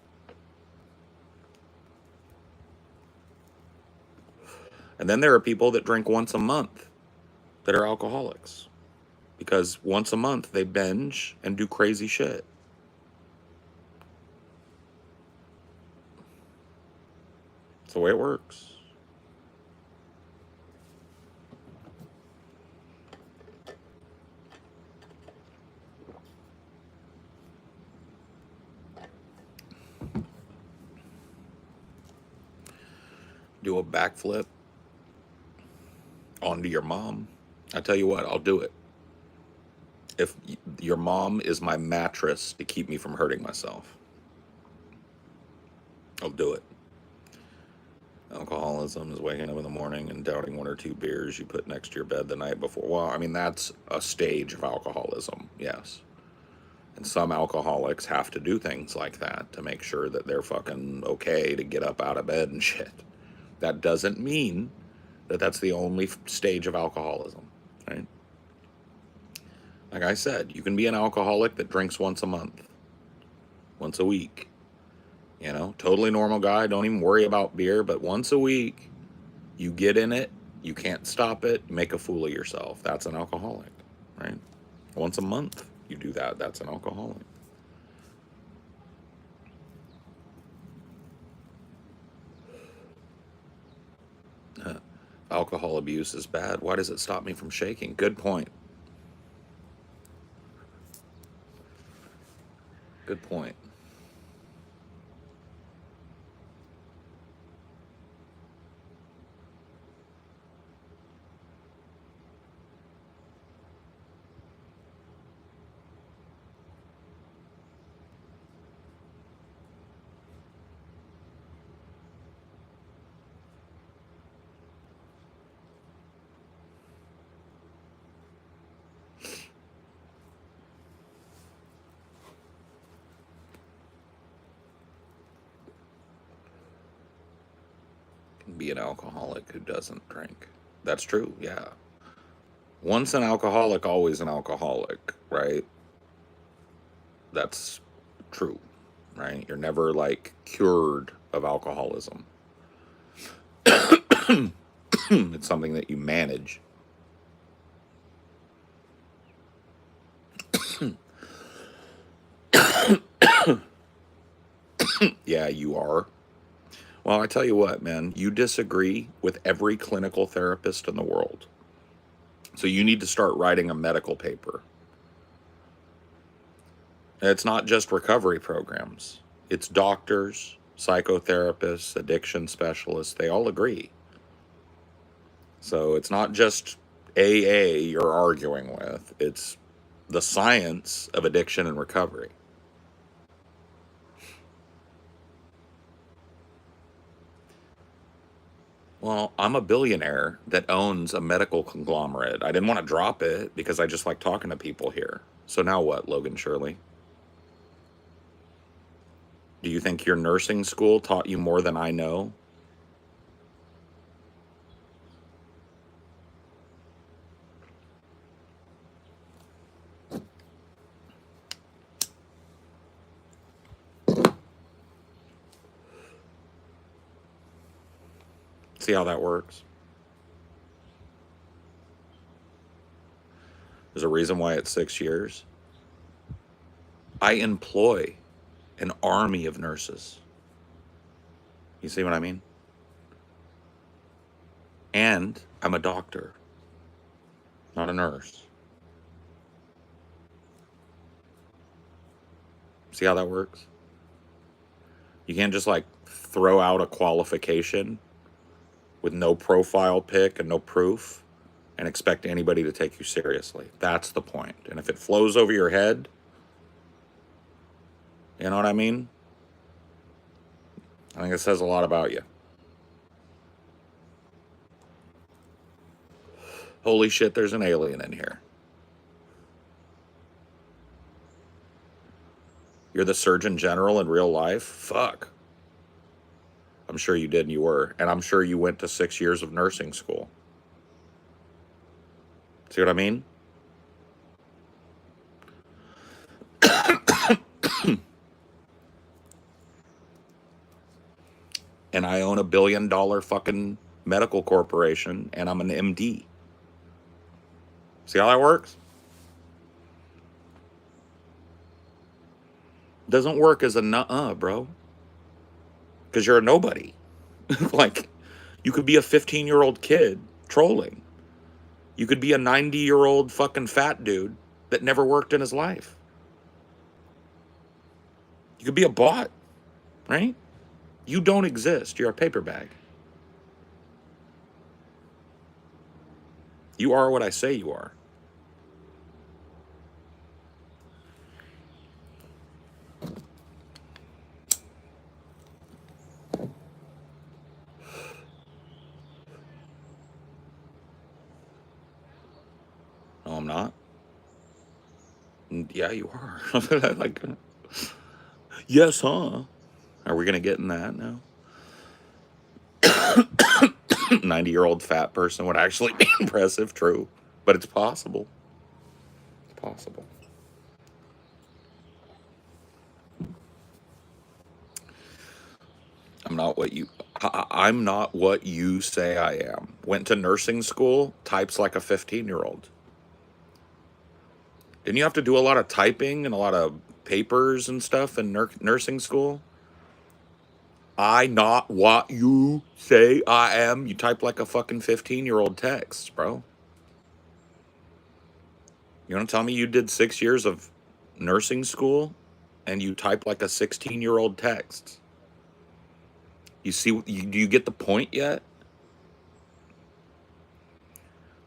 and then there are people that drink once a month that are alcoholics because once a month they binge and do crazy shit. That's the way it works. Do a backflip onto your mom. I tell you what, I'll do it. If your mom is my mattress to keep me from hurting myself, I'll do it. Alcoholism is waking up in the morning and downing 1 or 2 beers you put next to your bed the night before. Well, I mean, that's a stage of alcoholism, yes. And some alcoholics have to do things like that to make sure that they're fucking okay to get up out of bed and shit. That doesn't mean that that's the only stage of alcoholism, right? Like I said, you can be an alcoholic that drinks once a month, once a week. Totally normal guy, don't even worry about beer, but once a week, you get in it, you can't stop it, you make a fool of yourself. That's an alcoholic, right? Once a month, you do that, that's an alcoholic. Alcohol abuse is bad. Why does it stop me from shaking? Good point. Good point. be an alcoholic who doesn't drink. That's true, yeah. Once an alcoholic, always an alcoholic, right? That's true, right? You're never like cured of alcoholism. It's something that you manage. Yeah, you are. Well, I tell you what, man, you disagree with every clinical therapist in the world. So you need to start writing a medical paper. And it's not just recovery programs, it's doctors, psychotherapists, addiction specialists. They all agree. So it's not just AA you're arguing with, it's the science of addiction and recovery. Well, I'm a billionaire that owns a medical conglomerate. I didn't want to drop it because I just like talking to people here. So now what, Logan Shirley? Do you think your nursing school taught you more than I know? See how that works? There's a reason why it's 6 years. I employ an army of nurses. You see what I mean? And I'm a doctor, not a nurse. See how that works? You can't just like throw out a qualification with no profile pic and no proof and expect anybody to take you seriously. That's the point. And if it flows over your head, you know what I mean? I think it says a lot about you. Holy shit, there's an alien in here. You're the Surgeon General in real life? Fuck. I'm sure you did and you were. And I'm sure you went to 6 years of nursing school. See what I mean? And I own $1 billion fucking medical corporation and I'm an MD. See how that works? Doesn't work as a nuh-uh, bro. Because you're a nobody. Like, you could be a 15-year-old kid trolling. You could be a 90-year-old fucking fat dude that never worked in his life. You could be a bot, right? You don't exist. You're a paper bag. You are what I say you are. No, I'm not. Yeah, you are. Like, yes, huh? Are we gonna get in that now? 90-year-old fat person would actually be impressive, true. But it's possible. It's possible. I'm not what you I'm not what you say I am. Went to nursing school, types like a 15-year-old. Didn't you have to do a lot of typing and a lot of papers and stuff in nursing school? I not what you say I am. You type like a fucking 15-year-old text, bro. You want to tell me you did 6 years of nursing school and you type like a 16-year-old text? You see, do you get the point yet?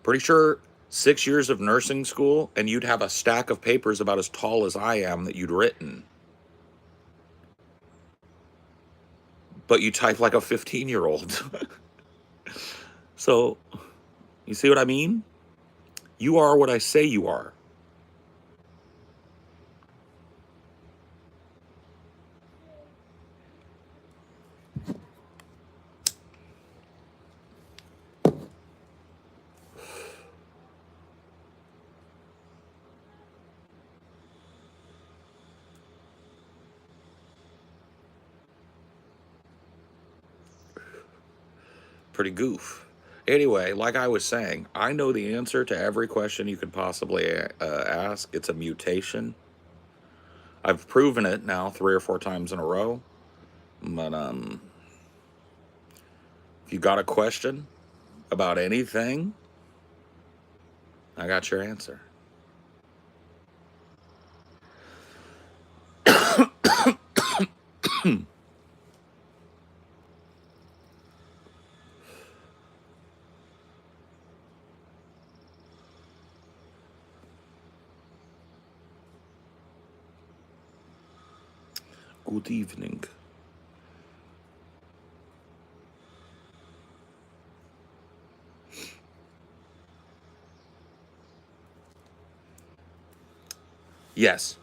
Pretty sure 6 years of nursing school and you'd have a stack of papers about as tall as I am that you'd written. But you type like a 15-year-old. So, you see what I mean? You are what I say you are. pretty goof. Anyway, like I was saying, I know the answer to every question you could possibly ask. It's a mutation. I've proven it now 3 or 4 times in a row. But if you got a question about anything, I got your answer. Good evening. Yes,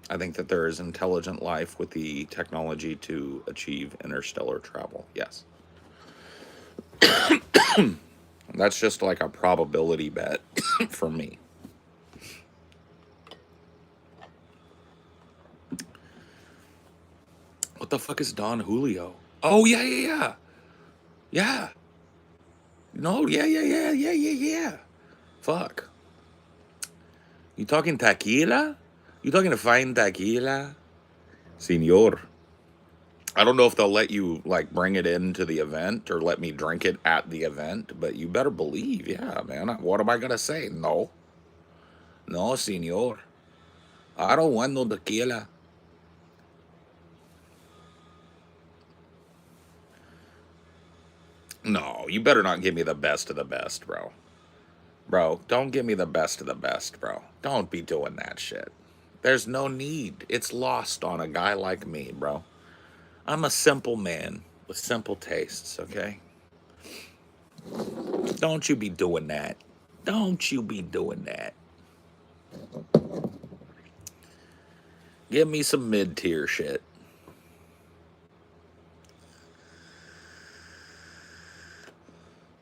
I think that there is intelligent life with the technology to achieve interstellar travel. Yes. That's just like a probability bet for me. What the fuck is Don Julio? Oh, yeah, yeah, yeah. Yeah. No, yeah, yeah, yeah, yeah, yeah, yeah. Fuck. You talking tequila? You talking to fine tequila? Senor. I don't know if they'll let you like bring it into the event or let me drink it at the event, but you better believe, yeah, man. What am I gonna say? No. No, senor. I don't want no tequila. No, you better not give me the best of the best, bro. Bro, don't give me the best of the best, bro. Don't be doing that shit. There's no need. It's lost on a guy like me, bro. I'm a simple man with simple tastes, okay? Don't you be doing that. Don't you be doing that. Give me some mid-tier shit.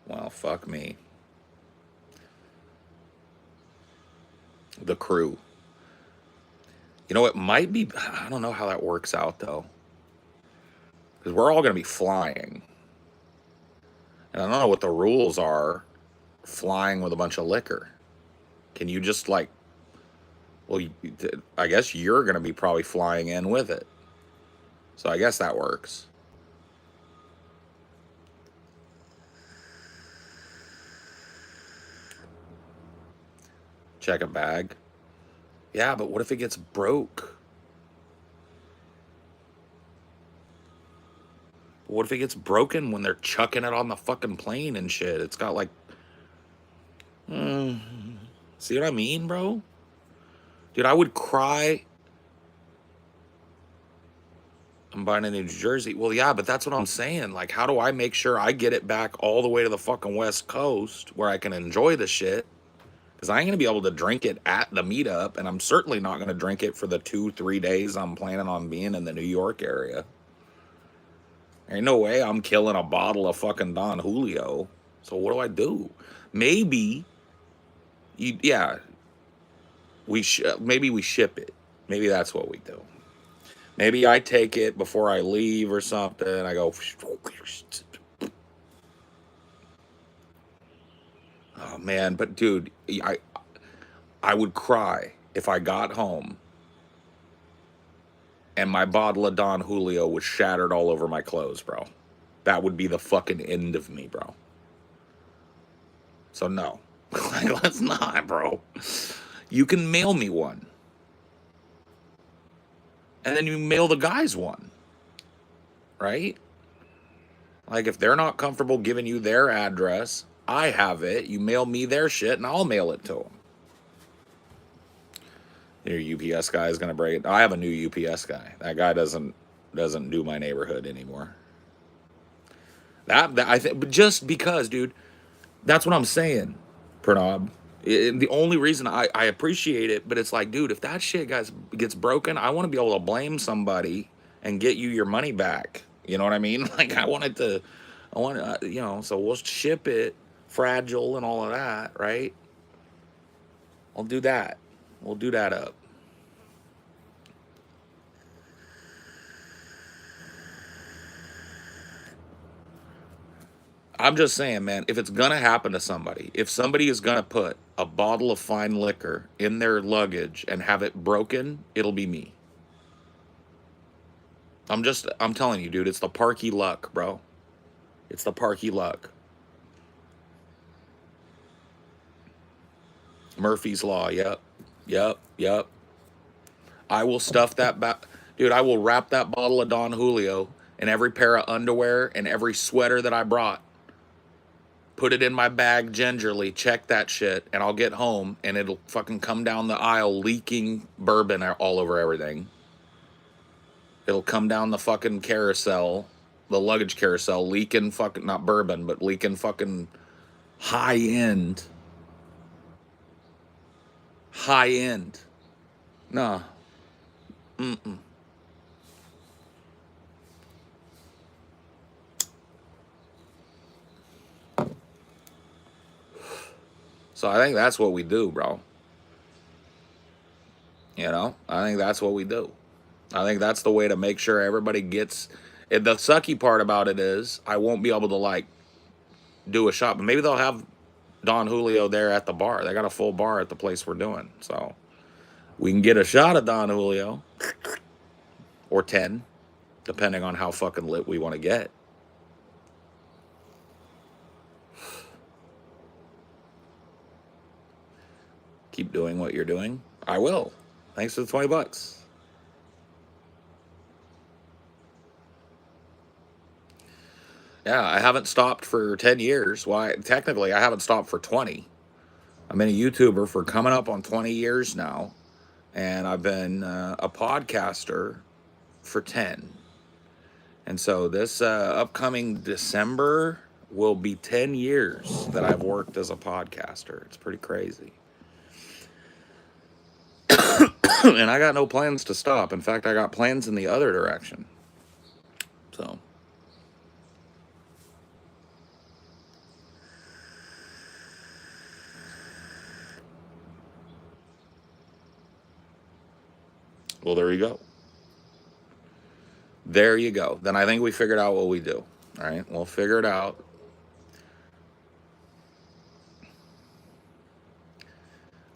Well, fuck me. The crew. You know, it might be, I don't know how that works out, though. Because we're all going to be flying. And I don't know what the rules are flying with a bunch of liquor. Can you just, like, well, I guess you're going to be probably flying in with it. So I guess that works. Check a bag. Yeah, but what if it gets broke? What if it gets broken when they're chucking it on the fucking plane and shit? It's got like, see what I mean, bro? Dude, I would cry. I'm buying in New Jersey. Well, yeah, but that's what I'm saying. Like, how do I make sure I get it back all the way to the fucking West Coast where I can enjoy the shit? Because I ain't gonna be able to drink it at the meetup, and I'm certainly not gonna drink it for the 2-3 days I'm planning on being in the New York area. Ain't no way I'm killing a bottle of fucking Don Julio. So what do I do? Maybe yeah, maybe we ship it. Maybe that's what we do. Maybe I take it before I leave or something. I go, oh man, but dude, I would cry if I got home and my bottle of Don Julio was shattered all over my clothes, bro. That would be the fucking end of me, bro. So no, like, let's not, bro. You can mail me one, and then you mail the guys one, right? Like if they're not comfortable giving you their address, I have it. You mail me their shit, and I'll mail it to them. Your UPS guy is gonna break it. I have a new UPS guy. That guy doesn't do my neighborhood anymore. That I think, but just because, dude, that's what I'm saying, Pranav. The only reason I appreciate it, but it's like, dude, if that shit gets broken, I want to be able to blame somebody and get you your money back. You know what I mean? Like I want you know. So we'll ship it, fragile and all of that, right? I'll do that. We'll do that up. I'm just saying, man, if it's gonna happen to somebody, if somebody is gonna put a bottle of fine liquor in their luggage and have it broken, it'll be me. I'm telling you, dude, it's the Parky luck, bro. It's the Parky luck. Murphy's Law, yep. Yep, yep. I will stuff that back. Dude, I will wrap that bottle of Don Julio in every pair of underwear and every sweater that I brought. Put it in my bag gingerly, check that shit, and I'll get home and it'll fucking come down the aisle leaking bourbon all over everything. It'll come down the fucking carousel, the luggage carousel, leaking fucking, not bourbon, but leaking fucking high end. High end. Nah. Mm-mm. So I think that's what we do, bro. You know, I think that's what we do. I think that's the way to make sure everybody gets. The sucky part about it is I won't be able to like do a shot, but maybe they'll have Don Julio there at the bar. They got a full bar at the place we're doing, so we can get a shot of Don Julio or 10, depending on how fucking lit we want to get. Keep doing what you're doing. I will. Thanks for the $20. Yeah, I haven't stopped for 10 years. Why? Technically, I haven't stopped for 20. I've been a YouTuber for coming up on 20 years now, and I've been a podcaster for 10. And so this upcoming December will be 10 years that I've worked as a podcaster. It's pretty crazy. And I got no plans to stop. In fact, I got plans in the other direction. So. Well, there you go. There you go. Then I think we figured out what we do. All right, we'll figure it out.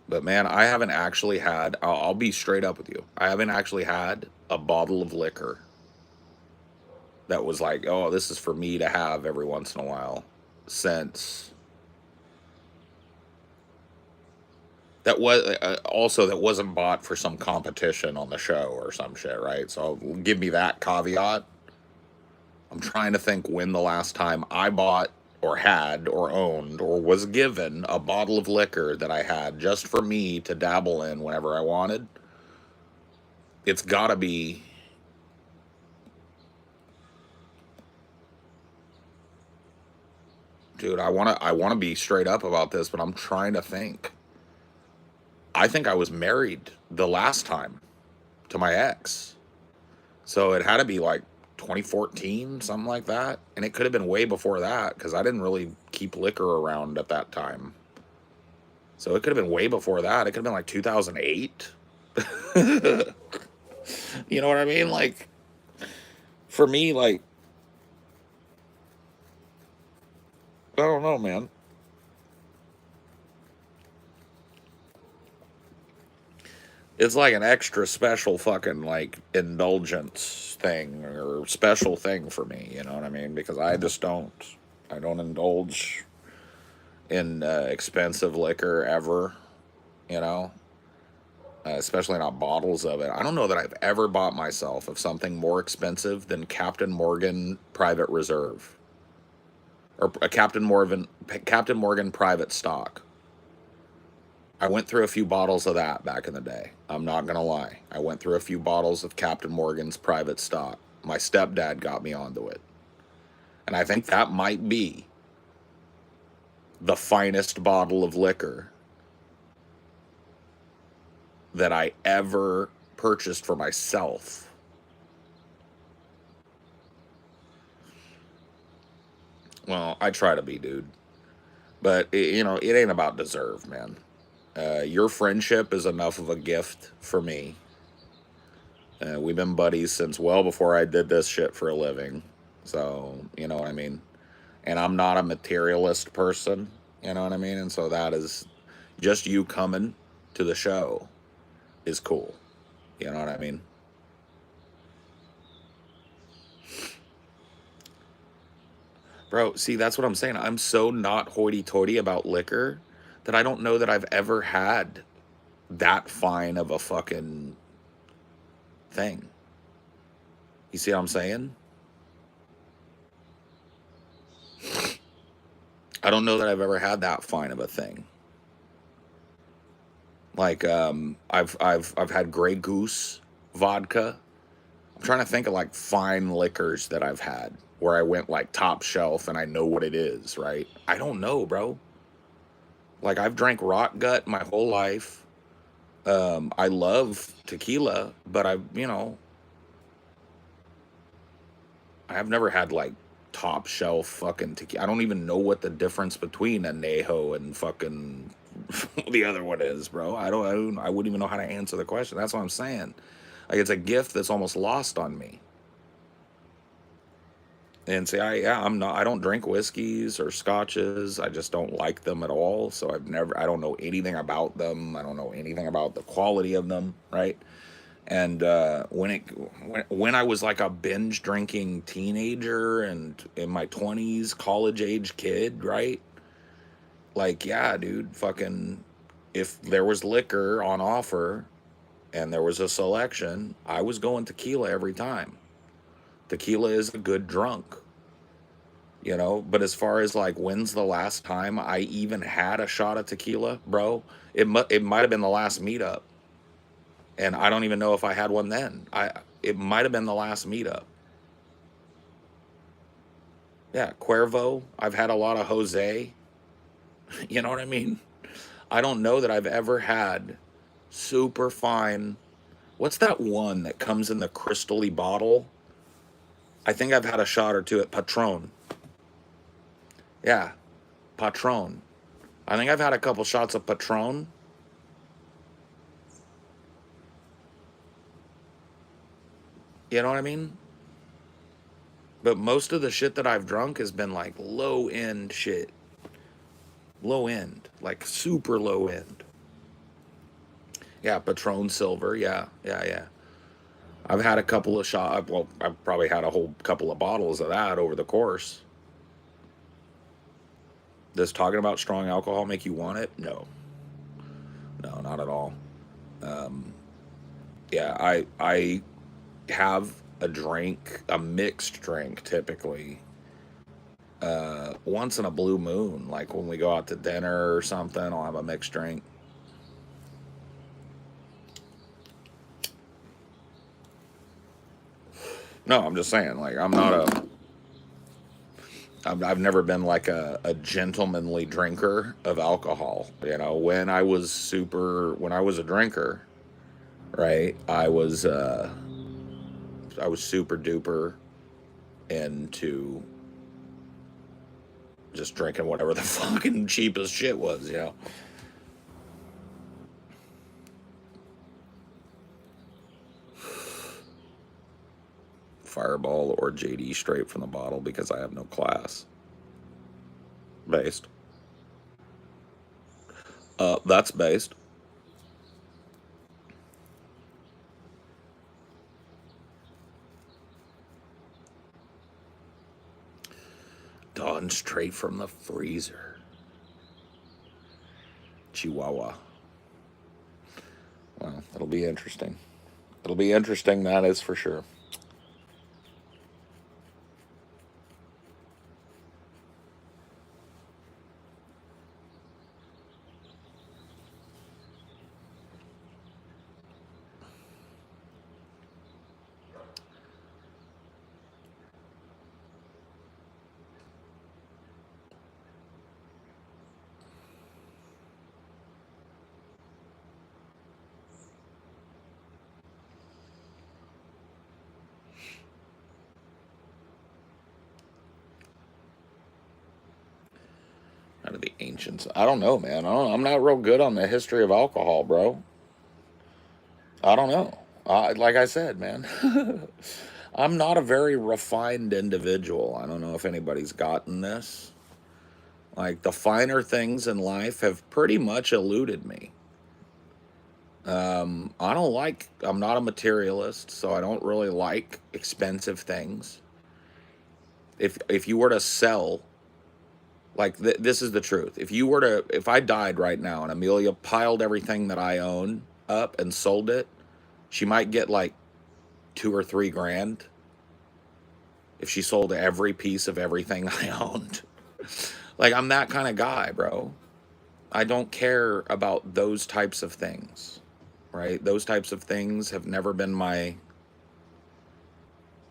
But man, I haven't actually had, I'll be straight up with you. I haven't actually had a bottle of liquor that was like, oh, this is for me to have every once in a while since. That was also that wasn't bought for some competition on the show or some shit, right? So give me that caveat. I'm trying to think when the last time I bought or had or owned or was given a bottle of liquor that I had just for me to dabble in whenever I wanted. It's gotta be. Dude, I wanna be straight up about this, but I'm trying to think. I think I was married the last time to my ex. So it had to be like 2014, something like that. And it could have been way before that because I didn't really keep liquor around at that time. So it could have been way before that. It could have been like 2008. You know what I mean? Like, for me, like, I don't know, man. It's like an extra special fucking like indulgence thing or special thing for me, you know what I mean? Because I don't indulge in expensive liquor ever, you know, especially not bottles of it. I don't know that I've ever bought myself of something more expensive than Captain Morgan Private Reserve or a Captain Morgan Private Stock. I went through a few bottles of that back in the day. I'm not gonna lie. I went through a few bottles of Captain Morgan's Private Stock. My stepdad got me onto it. And I think that might be the finest bottle of liquor that I ever purchased for myself. Well, I try to be, dude. But, it ain't about deserve, man. Your friendship is enough of a gift for me. We've been buddies since well before I did this shit for a living. So, you know what I mean? and I'm not a materialist person, you know what I mean? And so that is just you coming to the show is cool. You know what I mean? Bro, see, that's what I'm saying. I'm so not hoity-toity about liquor that I don't know that I've ever had that fine of a fucking thing. You see what I'm saying? I don't know that I've ever had that fine of a thing. Like I've had Grey Goose vodka. I'm trying to think of like fine liquors that I've had where I went like top shelf and I know what it is, right? I don't know, bro. Like I've drank rock gut my whole life. I love tequila, but I've never had like top shelf fucking tequila. I don't even know what the difference between a Nejo and fucking the other one is, bro. I wouldn't even know how to answer the question. That's what I'm saying. Like it's a gift that's almost lost on me. And see, I don't drink whiskeys or scotches. I just don't like them at all. So I don't know anything about them. I don't know anything about the quality of them, right? And when I was like a binge drinking teenager and in my 20s, college age kid, right? Like, yeah, dude, fucking, if there was liquor on offer and there was a selection, I was going tequila every time. Tequila is a good drunk, you know? But as far as like, when's the last time I even had a shot of tequila, bro? It might have been the last meetup. And I don't even know if I had one then. It might have been the last meetup. Yeah, Cuervo. I've had a lot of Jose. You know what I mean? I don't know that I've ever had super fine. What's that one that comes in the crystally bottle? I think I've had a shot or two at Patron. Yeah, Patron. I think I've had a couple shots of Patron. You know what I mean? But most of the shit that I've drunk has been like low end shit. Low end. Like super low end. Yeah, Patron Silver. Yeah, yeah, yeah. I've had a couple of shots. Well, I've probably had a whole couple of bottles of that over the course. Does talking about strong alcohol make you want it? No, no, not at all. Um, yeah, I have a drink, a mixed drink, typically. Once in a blue moon, like when we go out to dinner or something, I'll have a mixed drink. No, I'm just saying, like I've never been like a gentlemanly drinker of alcohol. You know, when I was a drinker, right? I was super duper into just drinking whatever the fucking cheapest shit was, you know. Fireball or JD straight from the bottle because I have no class. Based. That's based. Dawn straight from the freezer. Chihuahua. Well, it'll be interesting. It'll be interesting, that is for sure. Out of the ancients. I don't know, man. I'm not real good on the history of alcohol, bro. I don't know. Like I said, man. I'm not a very refined individual. I don't know if anybody's gotten this. Like, the finer things in life have pretty much eluded me. I'm not a materialist, so I don't really like expensive things. If you were to sell, like, this is the truth. If I died right now and Amelia piled everything that I own up and sold it, she might get like 2 or 3 grand if she sold every piece of everything I owned. Like, I'm that kind of guy, bro. I don't care about those types of things, right? Those types of things have never been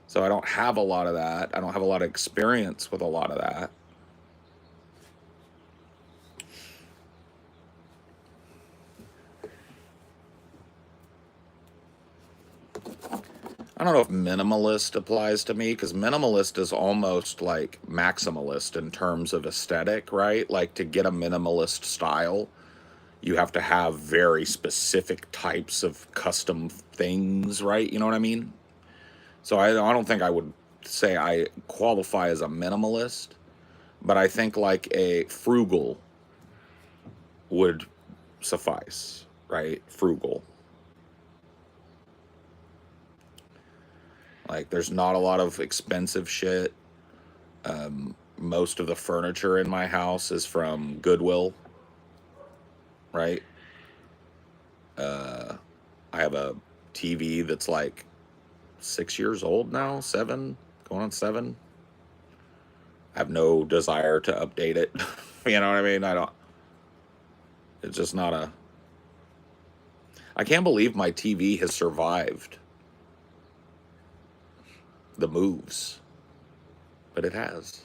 so I don't have a lot of that. I don't have a lot of experience with a lot of that. I don't know if minimalist applies to me, because minimalist is almost like maximalist in terms of aesthetic, right? Like, to get a minimalist style, you have to have very specific types of custom things, right? You know what I mean? So I don't think I would say I qualify as a minimalist, but I think like a frugal would suffice, right? Frugal. Like, there's not a lot of expensive shit. Most of the furniture in my house is from Goodwill, right? I have a TV that's like 6 years old now, 7, going on 7. I have no desire to update it. You know what I mean? It's just not a. I can't believe my TV has survived the moves, but it has.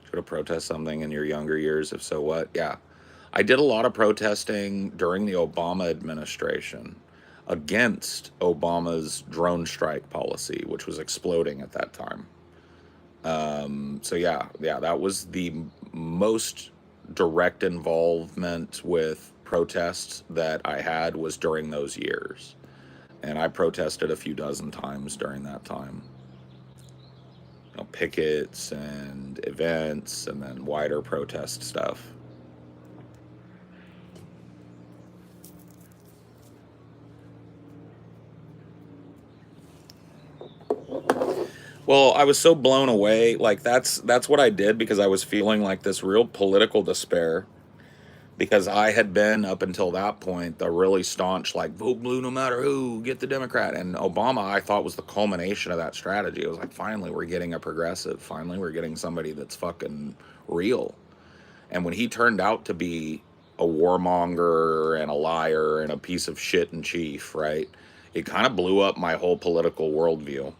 Should have protest something in your younger years? If so, what? Yeah. I did a lot of protesting during the Obama administration against Obama's drone strike policy, which was exploding at that time. So yeah, that was the most direct involvement with protests that I had was during those years. And I protested a few dozen times during that time. Pickets and events and then wider protest stuff. Well, I was so blown away. Like, that's what I did, because I was feeling like this real political despair, because I had been up until that point the really staunch, like, vote blue no matter who, get the Democrat. And Obama, I thought, was the culmination of that strategy. It was like, finally we're getting a progressive. Finally we're getting somebody that's fucking real. And when he turned out to be a warmonger and a liar and a piece of shit in chief, right? It kind of blew up my whole political worldview,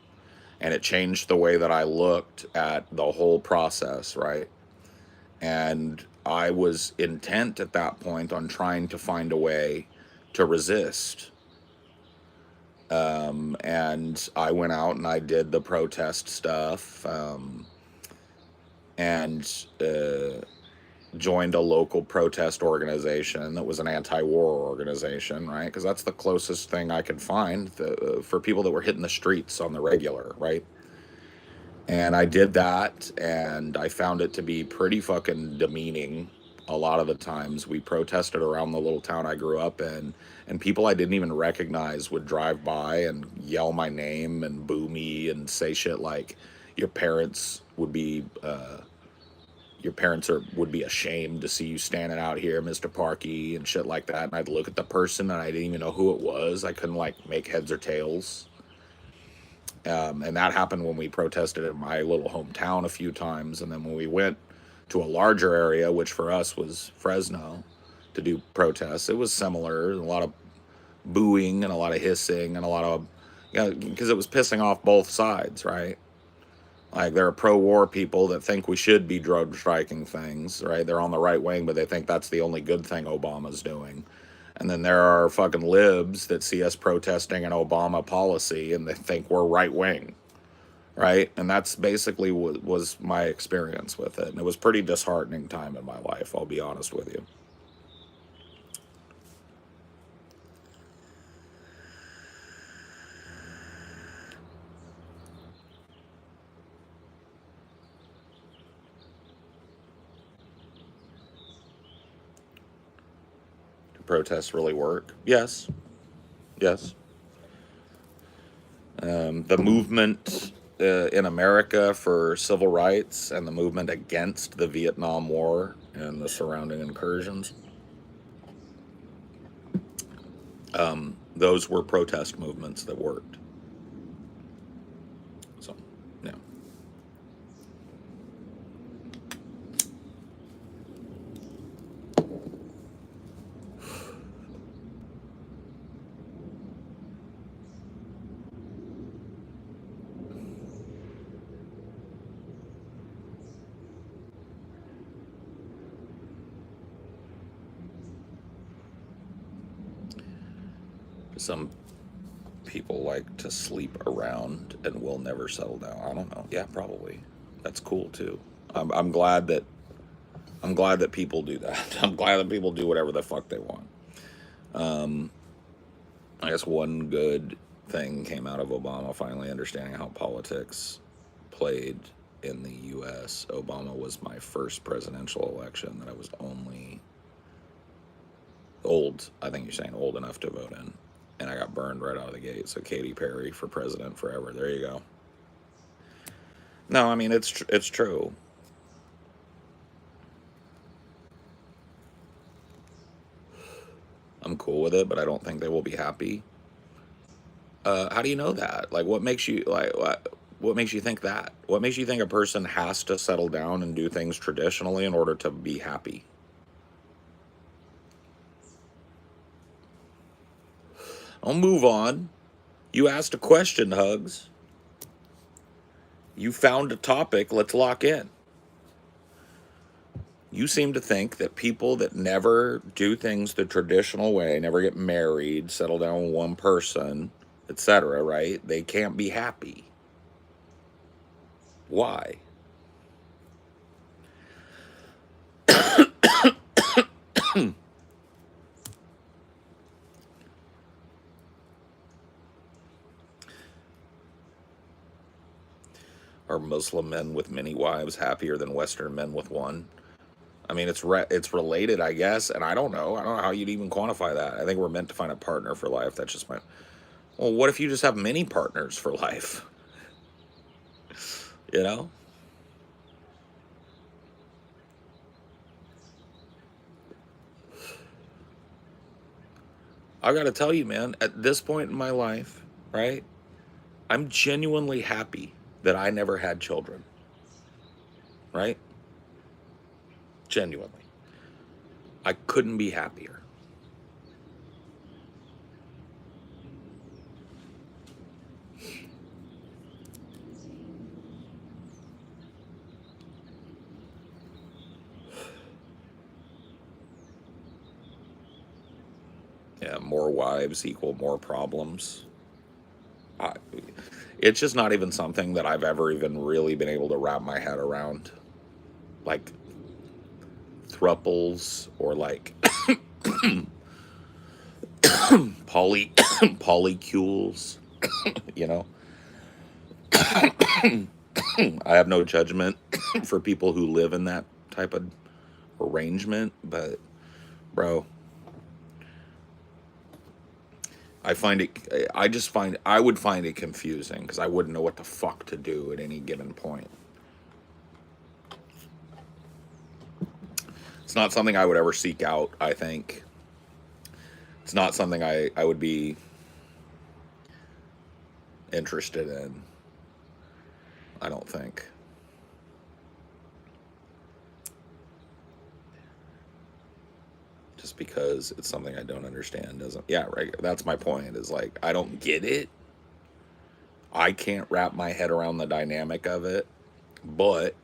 and it changed the way that I looked at the whole process, right? And I was intent at that point on trying to find a way to resist. And I went out and I did the protest stuff, and joined a local protest organization that was an anti-war organization, right? Because that's the closest thing I could find for people that were hitting the streets on the regular, right? And I did that, and I found it to be pretty fucking demeaning. A lot of the times we protested around the little town I grew up in, and people I didn't even recognize would drive by and yell my name and boo me and say shit like, your parents would be would be ashamed to see you standing out here, Mr. Parkey, and shit like that. And I'd look at the person and I didn't even know who it was. I couldn't like make heads or tails. And that happened when we protested in my little hometown a few times. And then when we went to a larger area, which for us was Fresno, to do protests, it was similar. A lot of booing and a lot of hissing and a lot of, because it was pissing off both sides, right? Like, there are pro-war people that think we should be drone striking things, right? They're on the right wing, but they think that's the only good thing Obama's doing. And then there are fucking libs that see us protesting an Obama policy and they think we're right wing, right? And that's basically what was my experience with it. And it was pretty disheartening time in my life, I'll be honest with you. Do protests really work? Yes. Yes. The movement in America for civil rights and the movement against the Vietnam War and the surrounding incursions, those were protest movements that worked. So, yeah. Some people like to sleep around and will never settle down. I don't know. Yeah, probably. That's cool too. I'm glad that people do that. I'm glad that people do whatever the fuck they want. I guess one good thing came out of Obama finally understanding how politics played in the U.S. Obama was my first presidential election that I was only old. I think you're saying old enough to vote in, and I got burned right out of the gate. So Katy Perry for president forever. There you go. No, I mean it's true. I'm cool with it, but I don't think they will be happy. How do you know that? Like, what makes you what makes you think that? What makes you think a person has to settle down and do things traditionally in order to be happy? I'll move on. You asked a question, Hugs. You found a topic. Let's lock in. You seem to think that people that never do things the traditional way, never get married, settle down with one person, etc., right? They can't be happy. Why? Are Muslim men with many wives happier than Western men with one? I mean, it's related, I guess, and I don't know. I don't know how you'd even quantify that. I think we're meant to find a partner for life. That's just my. Well, what if you just have many partners for life? You know, I got to tell you, man. At this point in my life, right, I'm genuinely happy that I never had children. Right, genuinely, I couldn't be happier. Yeah, more wives equal more problems. I, it's just not even something that I've ever even really been able to wrap my head around. Like thruples or like polycules, you know. I have no judgment for people who live in that type of arrangement, but bro, I would find it confusing because I wouldn't know what the fuck to do at any given point. It's not something I would ever seek out, I think. It's not something I would be interested in, I don't think. Just because it's something I don't understand doesn't. Yeah, right. That's my point. Is like I don't get it. I can't wrap my head around the dynamic of it, but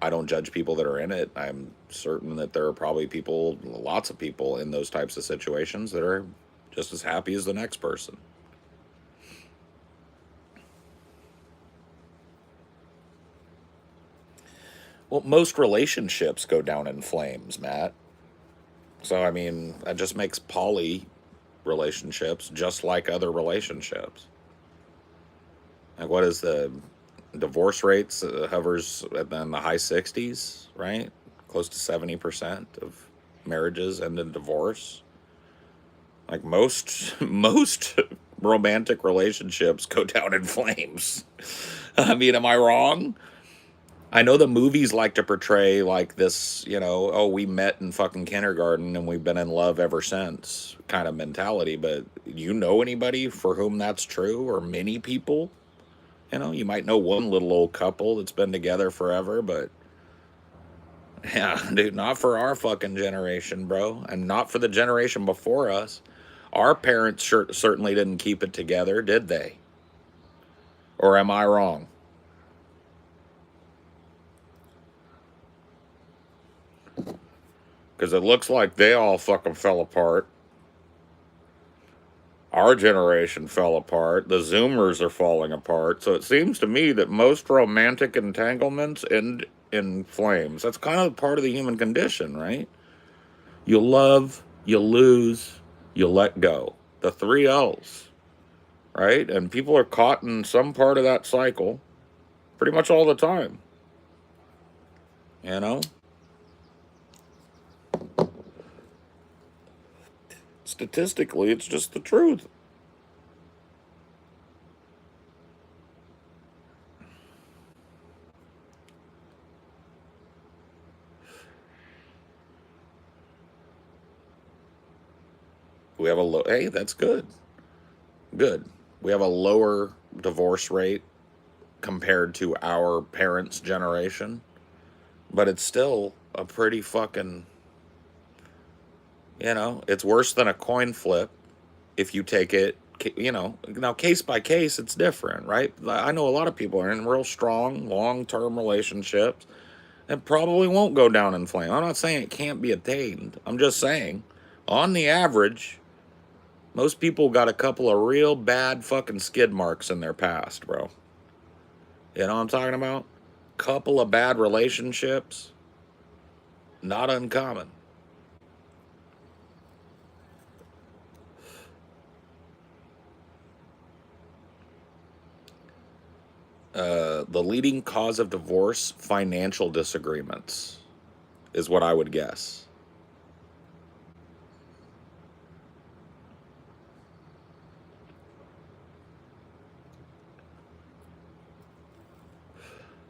I don't judge people that are in it. I'm certain that there are probably people, lots of people in those types of situations that are just as happy as the next person. Well, most relationships go down in flames, Matt. So, I mean, that just makes poly relationships just like other relationships. Like, what is the divorce rates? Hovers in the high 60s, right? Close to 70% of marriages end in divorce. Like most romantic relationships go down in flames. I mean, am I wrong? I know the movies like to portray like this, oh, we met in fucking kindergarten and we've been in love ever since kind of mentality, but you know anybody for whom that's true, or many people? You might know one little old couple that's been together forever, but yeah, dude, not for our fucking generation, bro, and not for the generation before us. Our parents certainly didn't keep it together, did they? Or am I wrong? Because it looks like they all fucking fell apart. Our generation fell apart. The Zoomers are falling apart. So it seems to me that most romantic entanglements end in flames. That's kind of part of the human condition, right? You love, you lose, you let go. The three L's, right? And people are caught in some part of that cycle pretty much all the time. You know? Statistically, it's just the truth. We have a low, hey, that's good. Good. We have a lower divorce rate compared to our parents' generation, but it's still a pretty fucking, it's worse than a coin flip if you take it, now case by case, it's different, right? I know a lot of people are in real strong, long term relationships and probably won't go down in flame. I'm not saying it can't be attained. I'm just saying, on the average, most people got a couple of real bad fucking skid marks in their past, bro. You know what I'm talking about? Couple of bad relationships, not uncommon. The leading cause of divorce, financial disagreements, is what I would guess.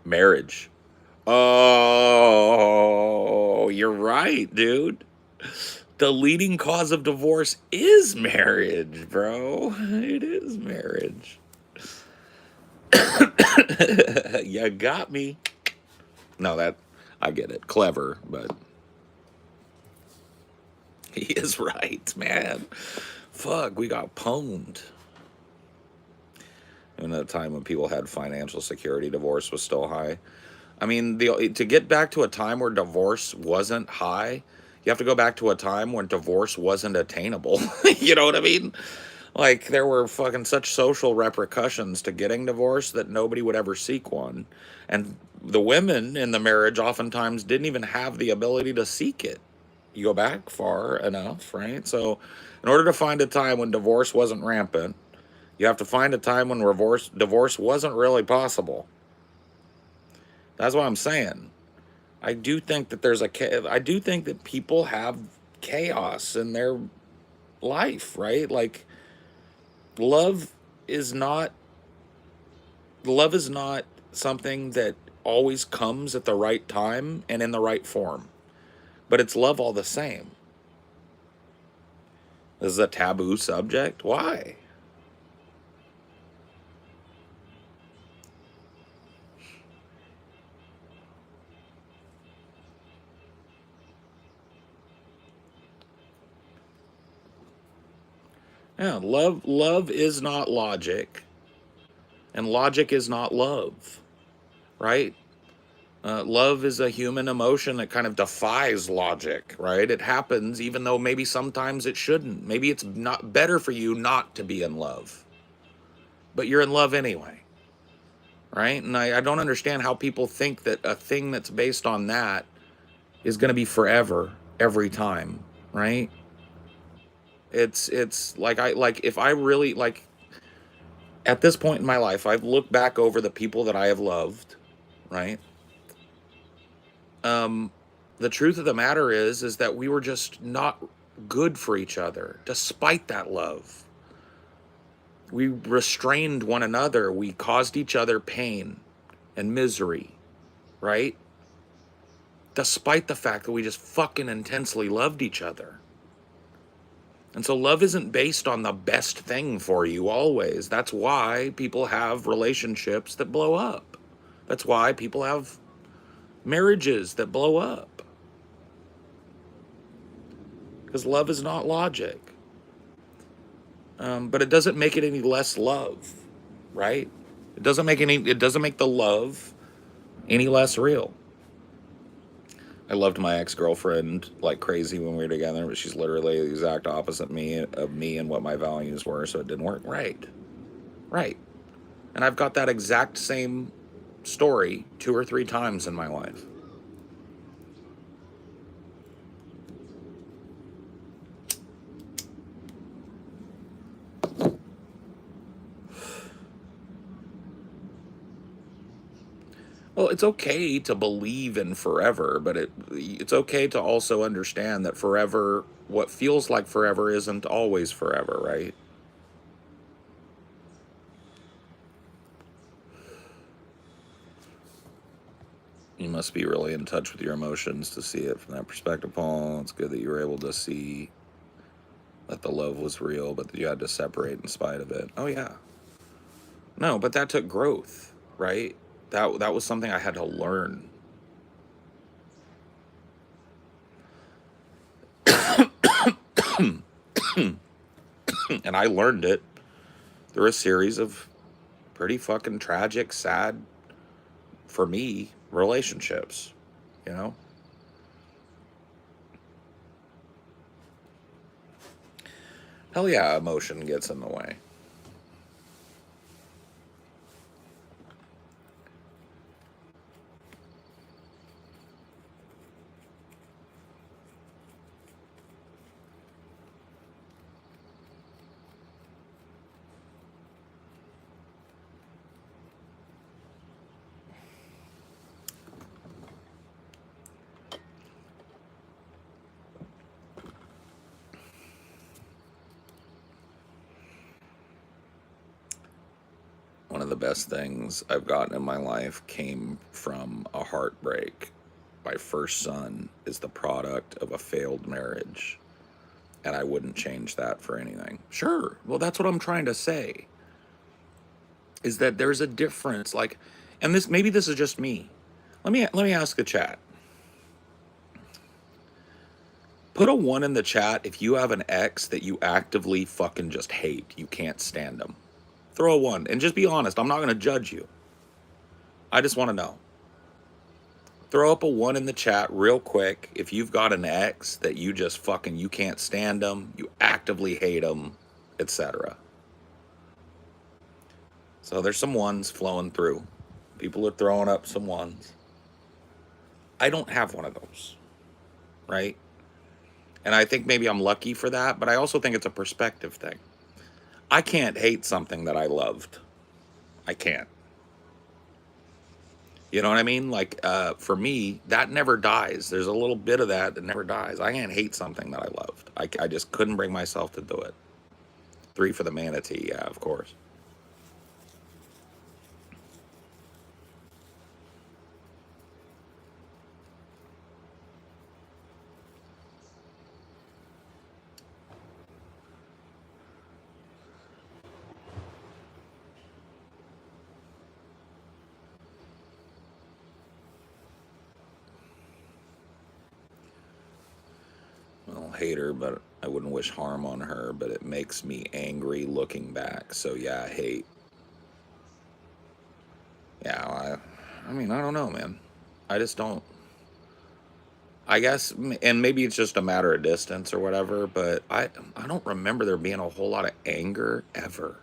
Marriage. Oh, you're right, dude. The leading cause of divorce is marriage, bro. It is marriage. You got me. No, that I get it. Clever, but he is right, man. Fuck, we got pwned. In a time when people had financial security, divorce was still high. I mean, to get back to a time where divorce wasn't high, you have to go back to a time when divorce wasn't attainable. You know what I mean? Like, there were fucking such social repercussions to getting divorced that nobody would ever seek one. And the women in the marriage oftentimes didn't even have the ability to seek it. You go back far enough, right? So, in order to find a time when divorce wasn't rampant, you have to find a time when divorce wasn't really possible. That's what I'm saying. I do think that I do think that people have chaos in their life, right? Like, love is not love is not something that always comes at the right time and in the right form, but it's love all the same. This is a taboo subject. Why? Yeah, love is not logic, and logic is not love, right? Love is a human emotion that kind of defies logic, right? It happens even though maybe sometimes it shouldn't. Maybe it's not better for you not to be in love, but you're in love anyway. right? And I don't understand how people think that a thing that's based on that is going to be forever every time, right? It's like if I really like at this point in my life, I've looked back over the people that I have loved, right? Um, the truth of the matter is that we were just not good for each other, despite that love. We restrained one another. We caused each other pain and misery, right? Despite the fact that we just fucking intensely loved each other. And so love isn't based on the best thing for you always. That's why people have relationships that blow up. That's why people have marriages that blow up. Because love is not logic. But it doesn't make it any less love, right? It doesn't make the love any less real. I loved my ex-girlfriend like crazy when we were together, but she's literally the exact opposite of me and what my values were, so it didn't work. Right. Right. And I've got that exact same story 2 or 3 times in my life. Well, it's okay to believe in forever, but it's okay to also understand that forever, what feels like forever isn't always forever, right? You must be really in touch with your emotions to see it from that perspective, Paul. It's good that you were able to see that the love was real, but that you had to separate in spite of it. Oh yeah. No, but that took growth, right? That was something I had to learn. And I learned it through a series of pretty fucking tragic, sad, for me, relationships, you know? Hell yeah, emotion gets in the way. One of the best things I've gotten in my life came from a heartbreak. My first son is the product of a failed marriage, and I wouldn't change that for anything. Sure. Well, that's what I'm trying to say. Is that there's a difference, like, and this maybe this is just me. Let me ask the chat. Put a 1 in the chat if you have an ex that you actively fucking just hate. You can't stand them. Throw a 1 and just be honest. I'm not going to judge you. I just want to know. Throw up a 1 in the chat real quick if you've got an ex that you just fucking, you can't stand them, you actively hate them, etc. So there's some 1s flowing through. People are throwing up some 1s. I don't have one of those, right? And I think maybe I'm lucky for that, but I also think it's a perspective thing. I can't hate something that I loved. I can't. You know what I mean? Like, for me, that never dies. There's a little bit of that never dies. I can't hate something that I loved. I just couldn't bring myself to do it. 3 for the manatee, yeah, of course. Well, hate her, but I wouldn't wish harm on her, but it makes me angry looking back. So yeah, hate. Yeah, I mean, I don't know, man. I just don't. I guess, and maybe it's just a matter of distance or whatever, but I don't remember there being a whole lot of anger ever.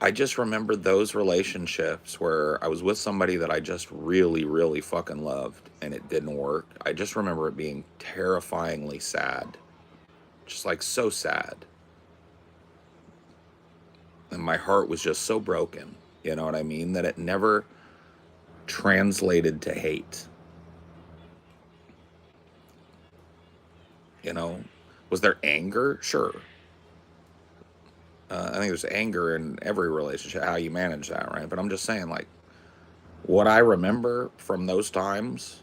I just remember those relationships where I was with somebody that I just really, really fucking loved and it didn't work. I just remember it being terrifyingly sad. Just like so sad. And my heart was just so broken, you know what I mean? That it never translated to hate. You know, was there anger? Sure. I think there's anger in every relationship, how you manage that, right? But I'm just saying, like, what I remember from those times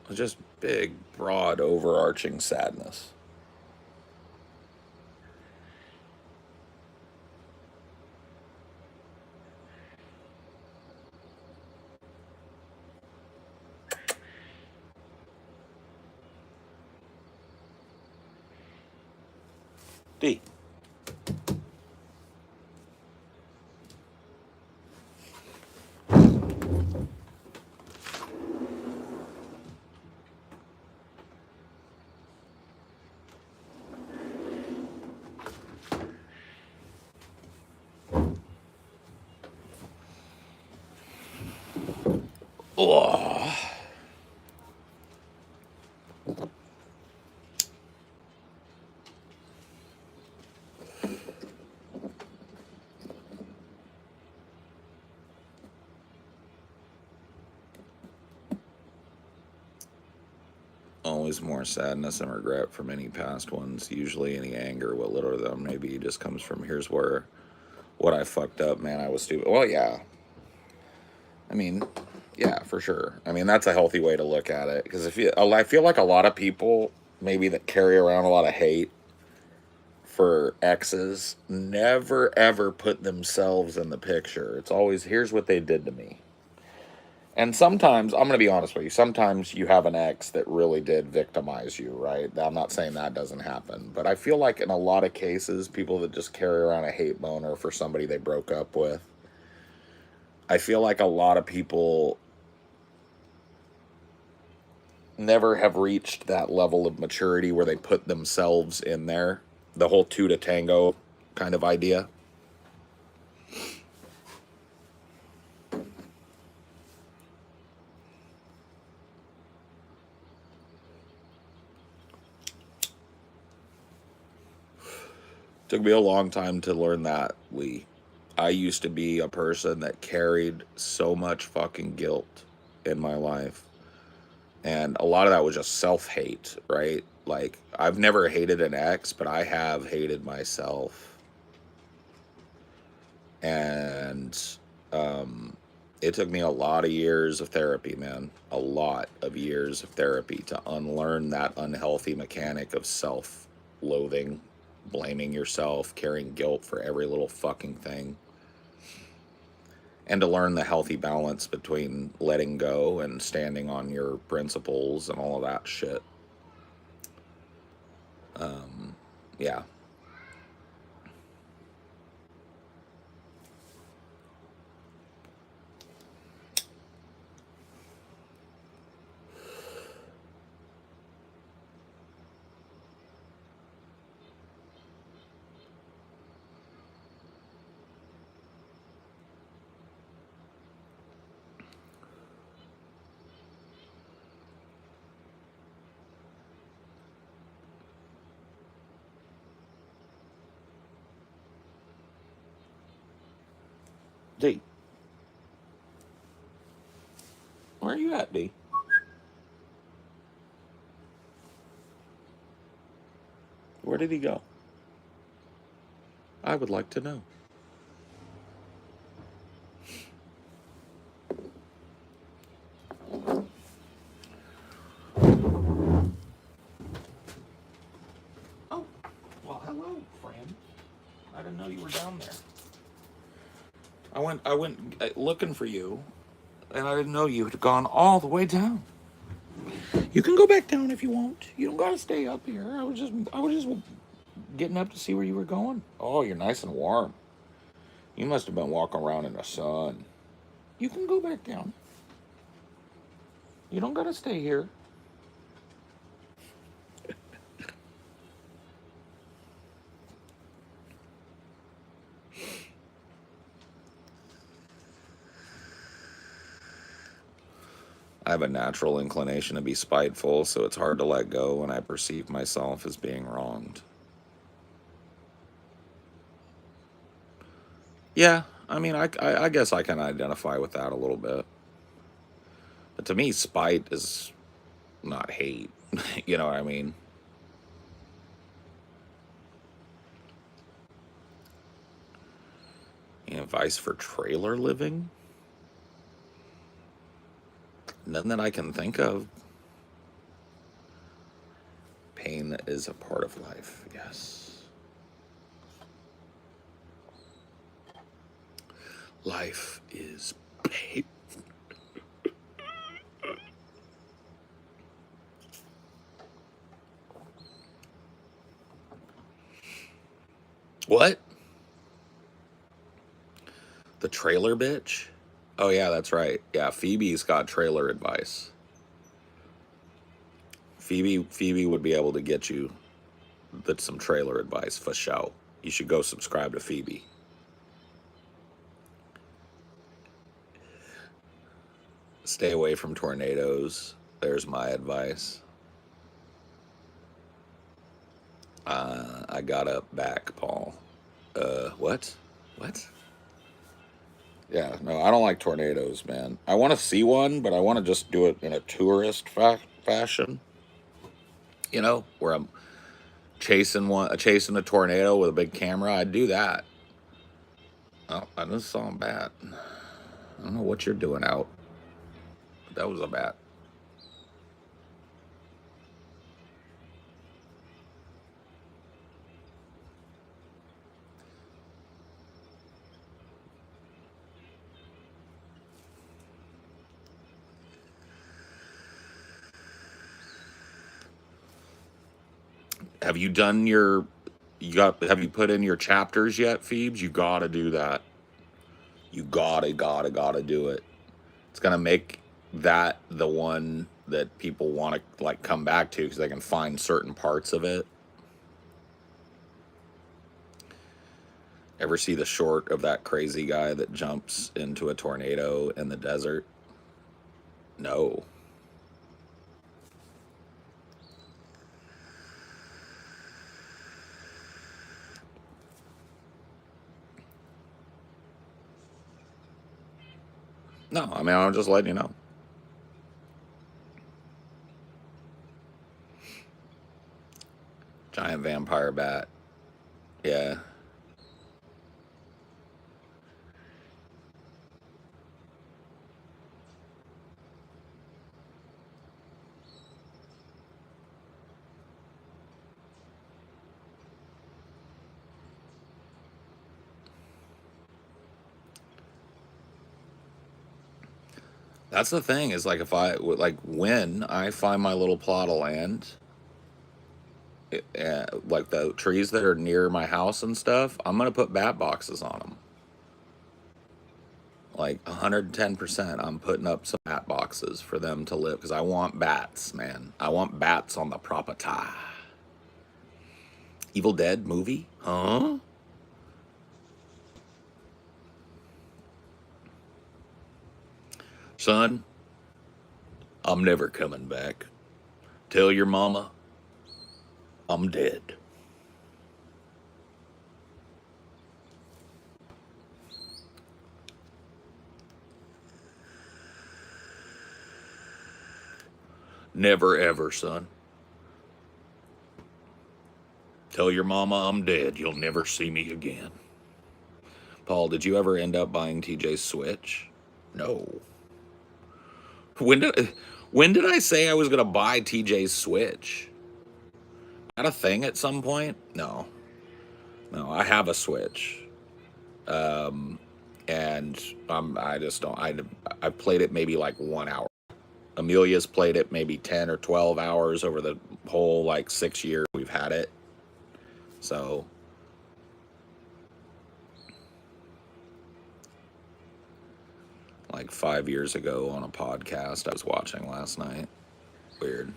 was just big, broad, overarching sadness. D. Oh, always more sadness and regret from any past ones. Usually any anger, what little of them maybe just comes from here's where what I fucked up, man, I was stupid. Well, yeah. I mean, yeah, for sure. I mean, that's a healthy way to look at it because if you, I feel like a lot of people maybe that carry around a lot of hate for exes never ever put themselves in the picture. It's always here's what they did to me. And sometimes, I'm going to be honest with you, sometimes you have an ex that really did victimize you, right? I'm not saying that doesn't happen, but I feel like in a lot of cases, people that just carry around a hate boner for somebody they broke up with, I feel like a lot of people never have reached that level of maturity where they put themselves in there. The whole two to tango kind of idea. Took me a long time to learn that, Lee. I used to be a person that carried so much fucking guilt in my life. And a lot of that was just self hate, right? Like, I've never hated an ex, but I have hated myself. And it took me a lot of years of therapy, man. A lot of years of therapy to unlearn that unhealthy mechanic of self loathing, blaming yourself, carrying guilt for every little fucking thing. And to learn the healthy balance between letting go and standing on your principles and all of that shit. Yeah. D, where are you at, D? Where did he go? I would like to know. Oh, well, hello, friend. I didn't know you were down there. I went looking for you, and I didn't know you had gone all the way down. You can go back down if you want. You don't gotta stay up here. I was just getting up to see where you were going. Oh, you're nice and warm. You must have been walking around in the sun. You can go back down. You don't gotta stay here. I have a natural inclination to be spiteful, so it's hard to let go when I perceive myself as being wronged. Yeah, I mean, I guess I can identify with that a little bit. But to me, spite is not hate. You know what I mean? Advice for trailer living? None that I can think of. Pain is a part of life, yes. Life is pain. What? The trailer bitch? Oh yeah, that's right. Yeah, Phoebe's got trailer advice. Phoebe would be able to get you some trailer advice for show. You should go subscribe to Phoebe. Stay away from tornadoes. There's my advice. I got up back, Paul. What? What? Yeah, no, I don't like tornadoes, man. I want to see one, but I want to just do it in a tourist fashion. You know, where I'm chasing a tornado with a big camera. I'd do that. Oh, I just saw a bat. I don't know what you're doing out, but that was a bat. Have you done your have you put in your chapters yet, Phoebes? You gotta do that. You gotta do it. It's gonna make that the one that people want to like come back to because they can find certain parts of it. Ever see the short of that crazy guy that jumps into a tornado in the desert? No. No, I mean, I'm just letting you know. Giant vampire bat. Yeah. That's the thing is like if I like when I find my little plot of land, like the trees that are near my house and stuff, I'm gonna put bat boxes on them. Like 110%, I'm putting up some bat boxes for them to live because I want bats, man. I want bats on the property. Evil Dead movie? Huh? Son, I'm never coming back. Tell your mama I'm dead. Never ever, son. Tell your mama I'm dead. You'll never see me again. Paul, did you ever end up buying TJ's Switch? No. When did when did I say I was gonna buy TJ's Switch? That a thing at some point? No. No, I have a Switch. And I just don't I played it maybe like 1 hour. Amelia's played it maybe 10 or 12 hours over the whole like 6 years we've had it. So like 5 years ago on a podcast I was watching last night. Weird.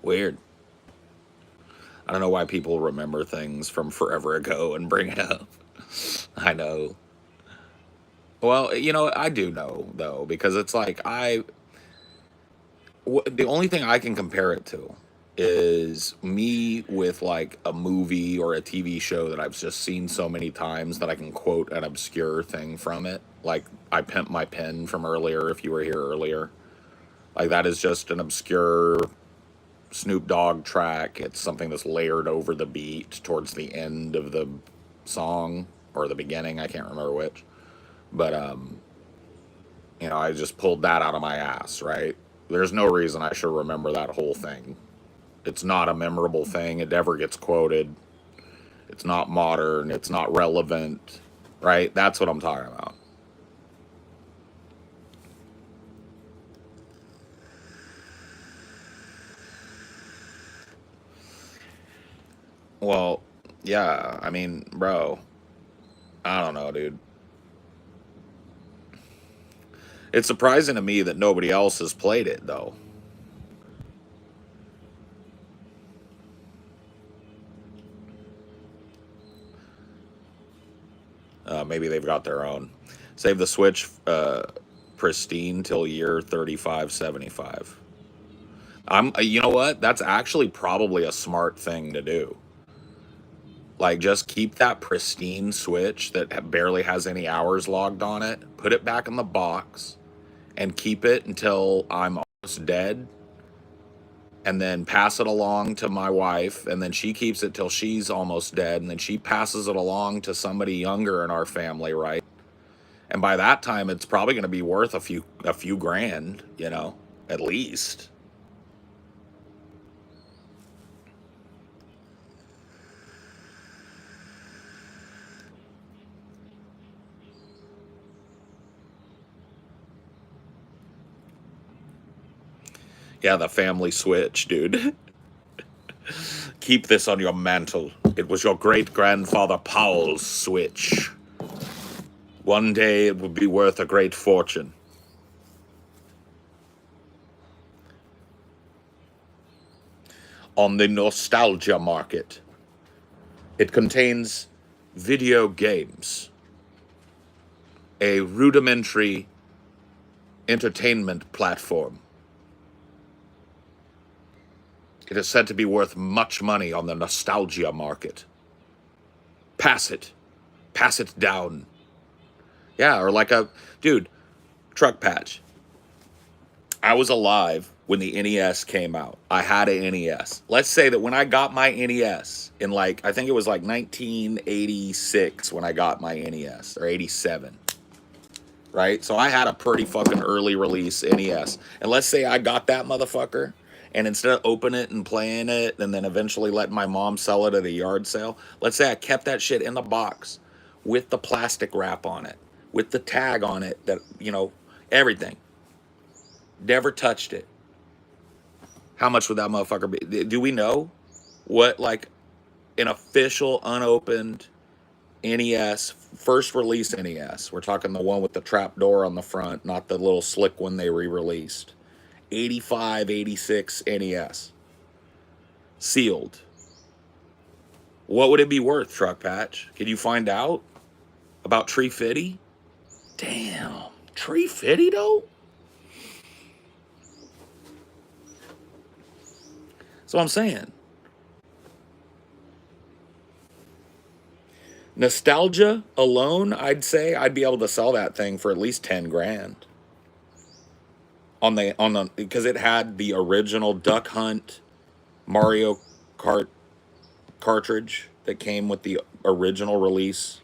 Weird. I don't know why people remember things from forever ago and bring it up. I know. Well, I do know though, because it's like the only thing I can compare it to is me with like a movie or a TV show that I've just seen so many times that I can quote an obscure thing from it. Like I Pimp My Pen from earlier, if you were here earlier. Like that is just an obscure Snoop Dogg track. It's something that's layered over the beat towards the end of the song or the beginning. I can't remember which. But I just pulled that out of my ass, right? There's no reason I should remember that whole thing. It's not a memorable thing. It never gets quoted. It's not modern. It's not relevant, right? That's what I'm talking about. Well, yeah, I mean, bro, I don't know, dude. It's surprising to me that nobody else has played it, though. Maybe they've got their own. Save the Switch pristine till year 3575. You know what? That's actually probably a smart thing to do. Like, just keep that pristine Switch that barely has any hours logged on it, put it back in the box, and keep it until I'm almost dead, and then pass it along to my wife, and then she keeps it till she's almost dead, and then she passes it along to somebody younger in our family, right? And by that time, it's probably going to be worth a few grand, at least. Yeah, the family Switch, dude. Keep this on your mantle. It was your great grandfather Powell's Switch. One day it would be worth a great fortune. On the nostalgia market, it contains video games, a rudimentary entertainment platform. It is said to be worth much money on the nostalgia market. Pass it. Pass it down. Yeah, or like dude, truck patch. I was alive when the NES came out. I had an NES. Let's say that when I got my NES in I think it was like 1986 when I got my NES, or 87, right? So I had a pretty fucking early release NES. And let's say I got that motherfucker, and instead of opening it and playing it and then eventually letting my mom sell it at a yard sale, let's say I kept that shit in the box with the plastic wrap on it, with the tag on it, that, everything. Never touched it. How much would that motherfucker be? Do we know what, like, an official unopened NES, first release NES? We're talking the one with the trap door on the front, not the little slick one they re-released. 85, 86 NES. Sealed. What would it be worth, Truck Patch? Can you find out? About Tree Fitty? Damn. Tree Fitty, though? That's what I'm saying. Nostalgia alone, I'd say I'd be able to sell that thing for at least 10 grand. On the because it had the original Duck Hunt Mario Kart cartridge that came with the original release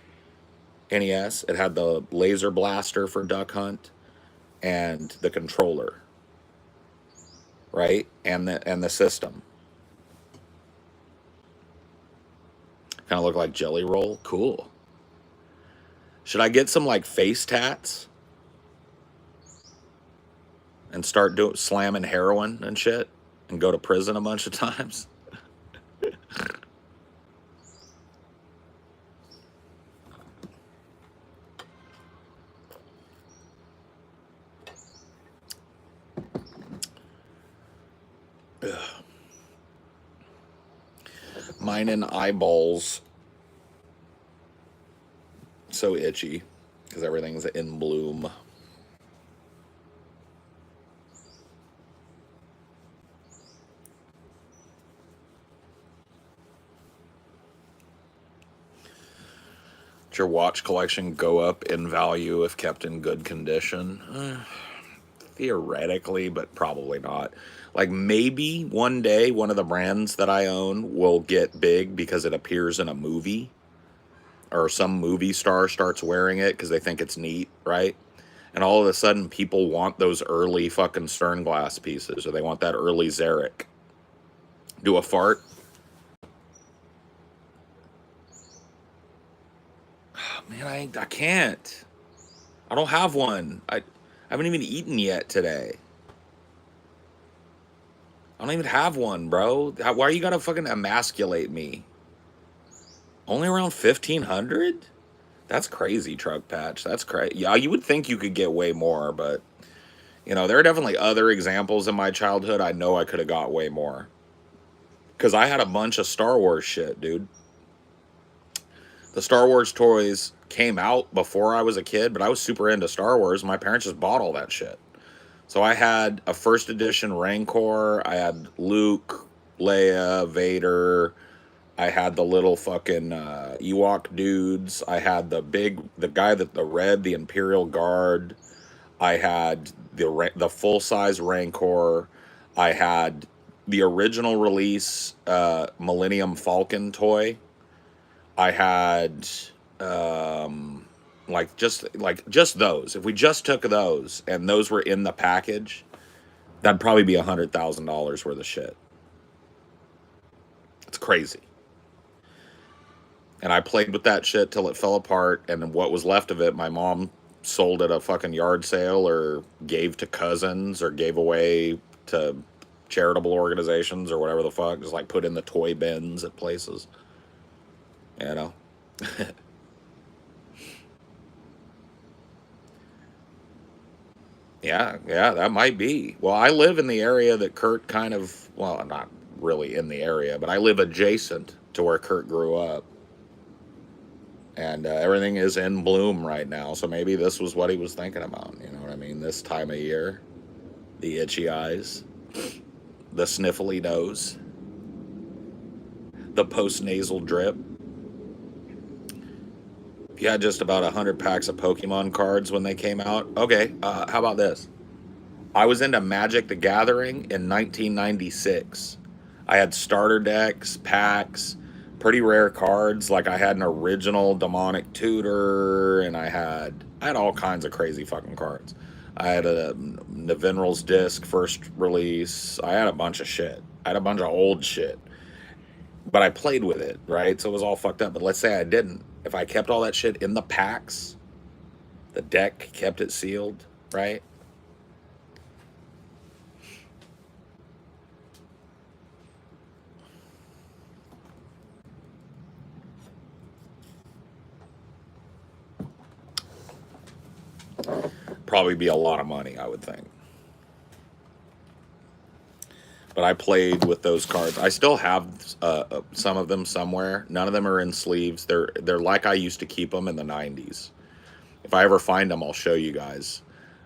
NES. It had the laser blaster for Duck Hunt and the controller, right? And the system. Kind of look like Jelly Roll. Cool. Should I get some like face tats and start doing slamming heroin and shit and go to prison a bunch of times? Mine and eyeballs. So itchy. because everything's in bloom. Does your watch collection go up in value if kept in good condition? Theoretically, but probably not. Like maybe one day one of the brands that I own will get big because it appears in a movie or some movie star starts wearing it because they think it's neat, right? And all of a sudden people want those early fucking stern glass pieces or they want that early Zarek. Do a fart? Oh, man, I can't. I don't have one. I haven't even eaten yet today. I don't even have one, bro. Why you gotta fucking emasculate me? Only around 1,500? That's crazy, Truck Patch. That's crazy. Yeah, you would think you could get way more, but you know, there are definitely other examples in my childhood I know I could have got way more. Because I had a bunch of Star Wars shit, dude. The Star Wars toys came out before I was a kid, but I was super into Star Wars. My parents just bought all that shit. So I had a first edition Rancor. I had Luke, Leia, Vader. I had the little fucking Ewok dudes. I had the guy the Imperial Guard. I had the full size Rancor. I had the original release Millennium Falcon toy. I had just those. If we just took those and those were in the package, that'd probably be $100,000 worth of shit. It's crazy. And I played with that shit till it fell apart, and what was left of it, my mom sold at a fucking yard sale or gave to cousins or gave away to charitable organizations or whatever the fuck. Just like put in the toy bins at places. You know? Yeah, yeah, that might be. Well, I live in the area that Kurt kind of, well, I'm not really in the area, but I live adjacent to where Kurt grew up. And everything is in bloom right now. So maybe this was what he was thinking about. You know what I mean? This time of year, the itchy eyes, the sniffly nose, the post nasal drip. If you had just about 100 packs of Pokemon cards when they came out, okay, how about this? I was into Magic the Gathering in 1996. I had starter decks, packs, pretty rare cards. Like I had an original demonic tutor, and I had all kinds of crazy fucking cards. I had a Navinral's disc first release. I had a bunch of shit. I had a bunch of old shit, but I played with it, right? So it was all fucked up. But let's say I didn't. If I kept all that shit in the packs, the deck kept it sealed, right? Probably be a lot of money, I would think. But I played with those cards. I still have some of them somewhere. None of them are in sleeves. They're like I used to keep them in the '90s. If I ever find them, I'll show you guys.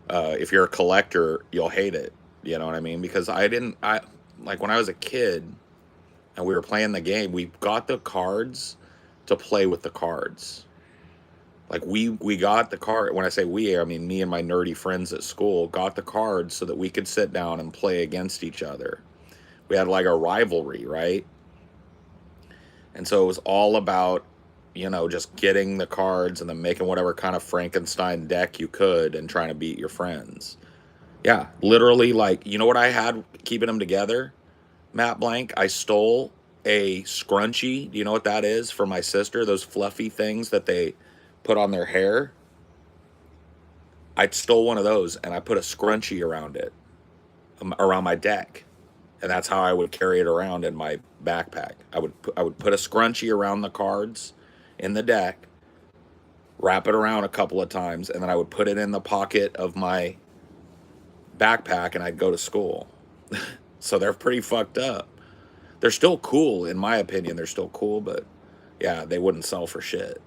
If you're a collector, you'll hate it. You know what I mean? Because I like when I was a kid and we were playing the game. We got the cards to play with the cards. Like we got the card. When I say we, I mean me and my nerdy friends at school got the cards so that we could sit down and play against each other. We had like a rivalry, right? And so it was all about, you know, just getting the cards and then making whatever kind of Frankenstein deck you could and trying to beat your friends. Yeah, literally, like, you know what I had keeping them together? Matt Blank, I stole a scrunchie. Do you know what that is? For my sister, those fluffy things that they put on their hair. I stole one of those and I put a scrunchie around it, around my deck. And that's how I would carry it around in my backpack. I would put a scrunchie around the cards in the deck, wrap it around a couple of times, and then I would put it in the pocket of my backpack and I'd go to school. So they're pretty fucked up. They're still cool, in my opinion. They're still cool, but yeah, they wouldn't sell for shit.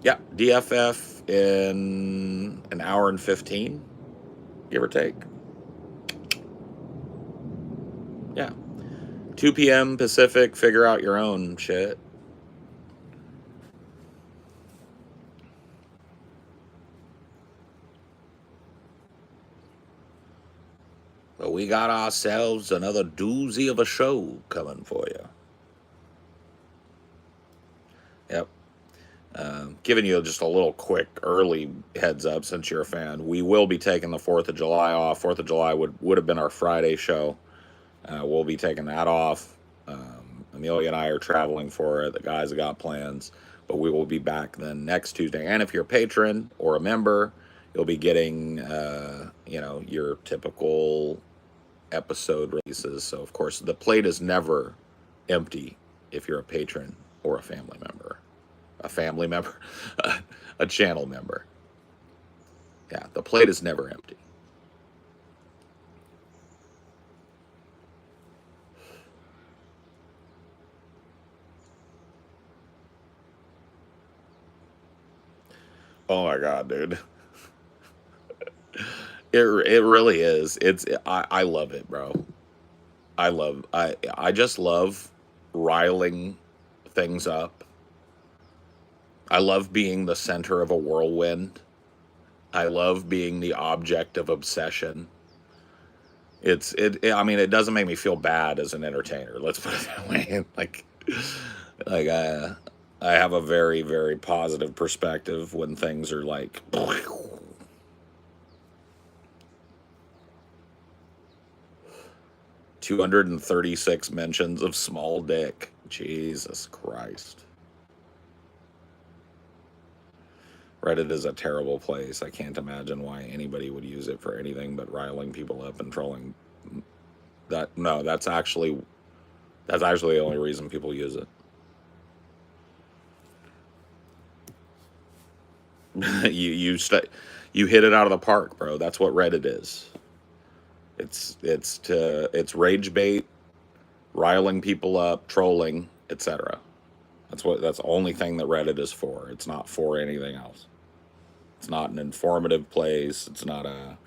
Yeah, DFF in an hour and 15, give or take. Yeah. 2 p.m. Pacific, figure out your own shit. But we got ourselves another doozy of a show coming for you. Yep. Giving you just a little quick early heads up since you're a fan. We will be taking the 4th of July off. 4th of July would have been our Friday show. We'll be taking that off. Amelia and I are traveling for it. The guys have got plans. But we will be back then next Tuesday. And if you're a patron or a member, you'll be getting, your typical episode releases. So, of course, the plate is never empty if you're a patron or a family member. A family member, a channel member. Yeah, the plate is never empty. Oh my god, dude. It really is. I love it, bro. I just love riling things up. I love being the center of a whirlwind. I love being the object of obsession. I mean, it doesn't make me feel bad as an entertainer. Let's put it that way. Like I have a very, very positive perspective when things are like 236 mentions of small dick. Jesus Christ. Reddit is a terrible place. I can't imagine why anybody would use it for anything but riling people up and trolling. No, that's actually the only reason people use it. You hit it out of the park, bro. That's what Reddit is. It's rage bait, riling people up, trolling, etc. That's the only thing that Reddit is for. It's not for anything else. It's not an informative place. It's not a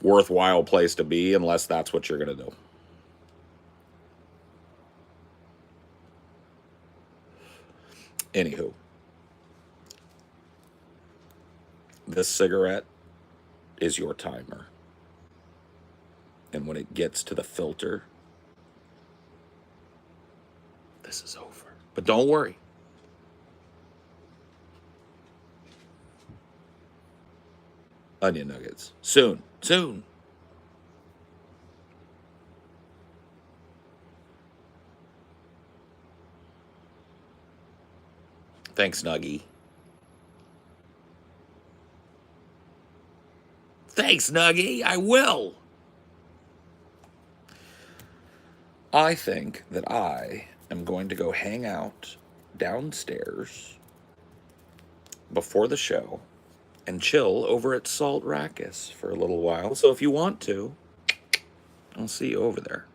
worthwhile place to be unless that's what you're gonna do. Anywho, this cigarette is your timer. And when it gets to the filter, this is over. But don't worry. Onion nuggets. Soon. Soon. Thanks, Nuggy. Thanks, Nuggy. I will. I think that I am going to go hang out downstairs before the show and chill over at Salt Rackus for a little while. So if you want to, I'll see you over there.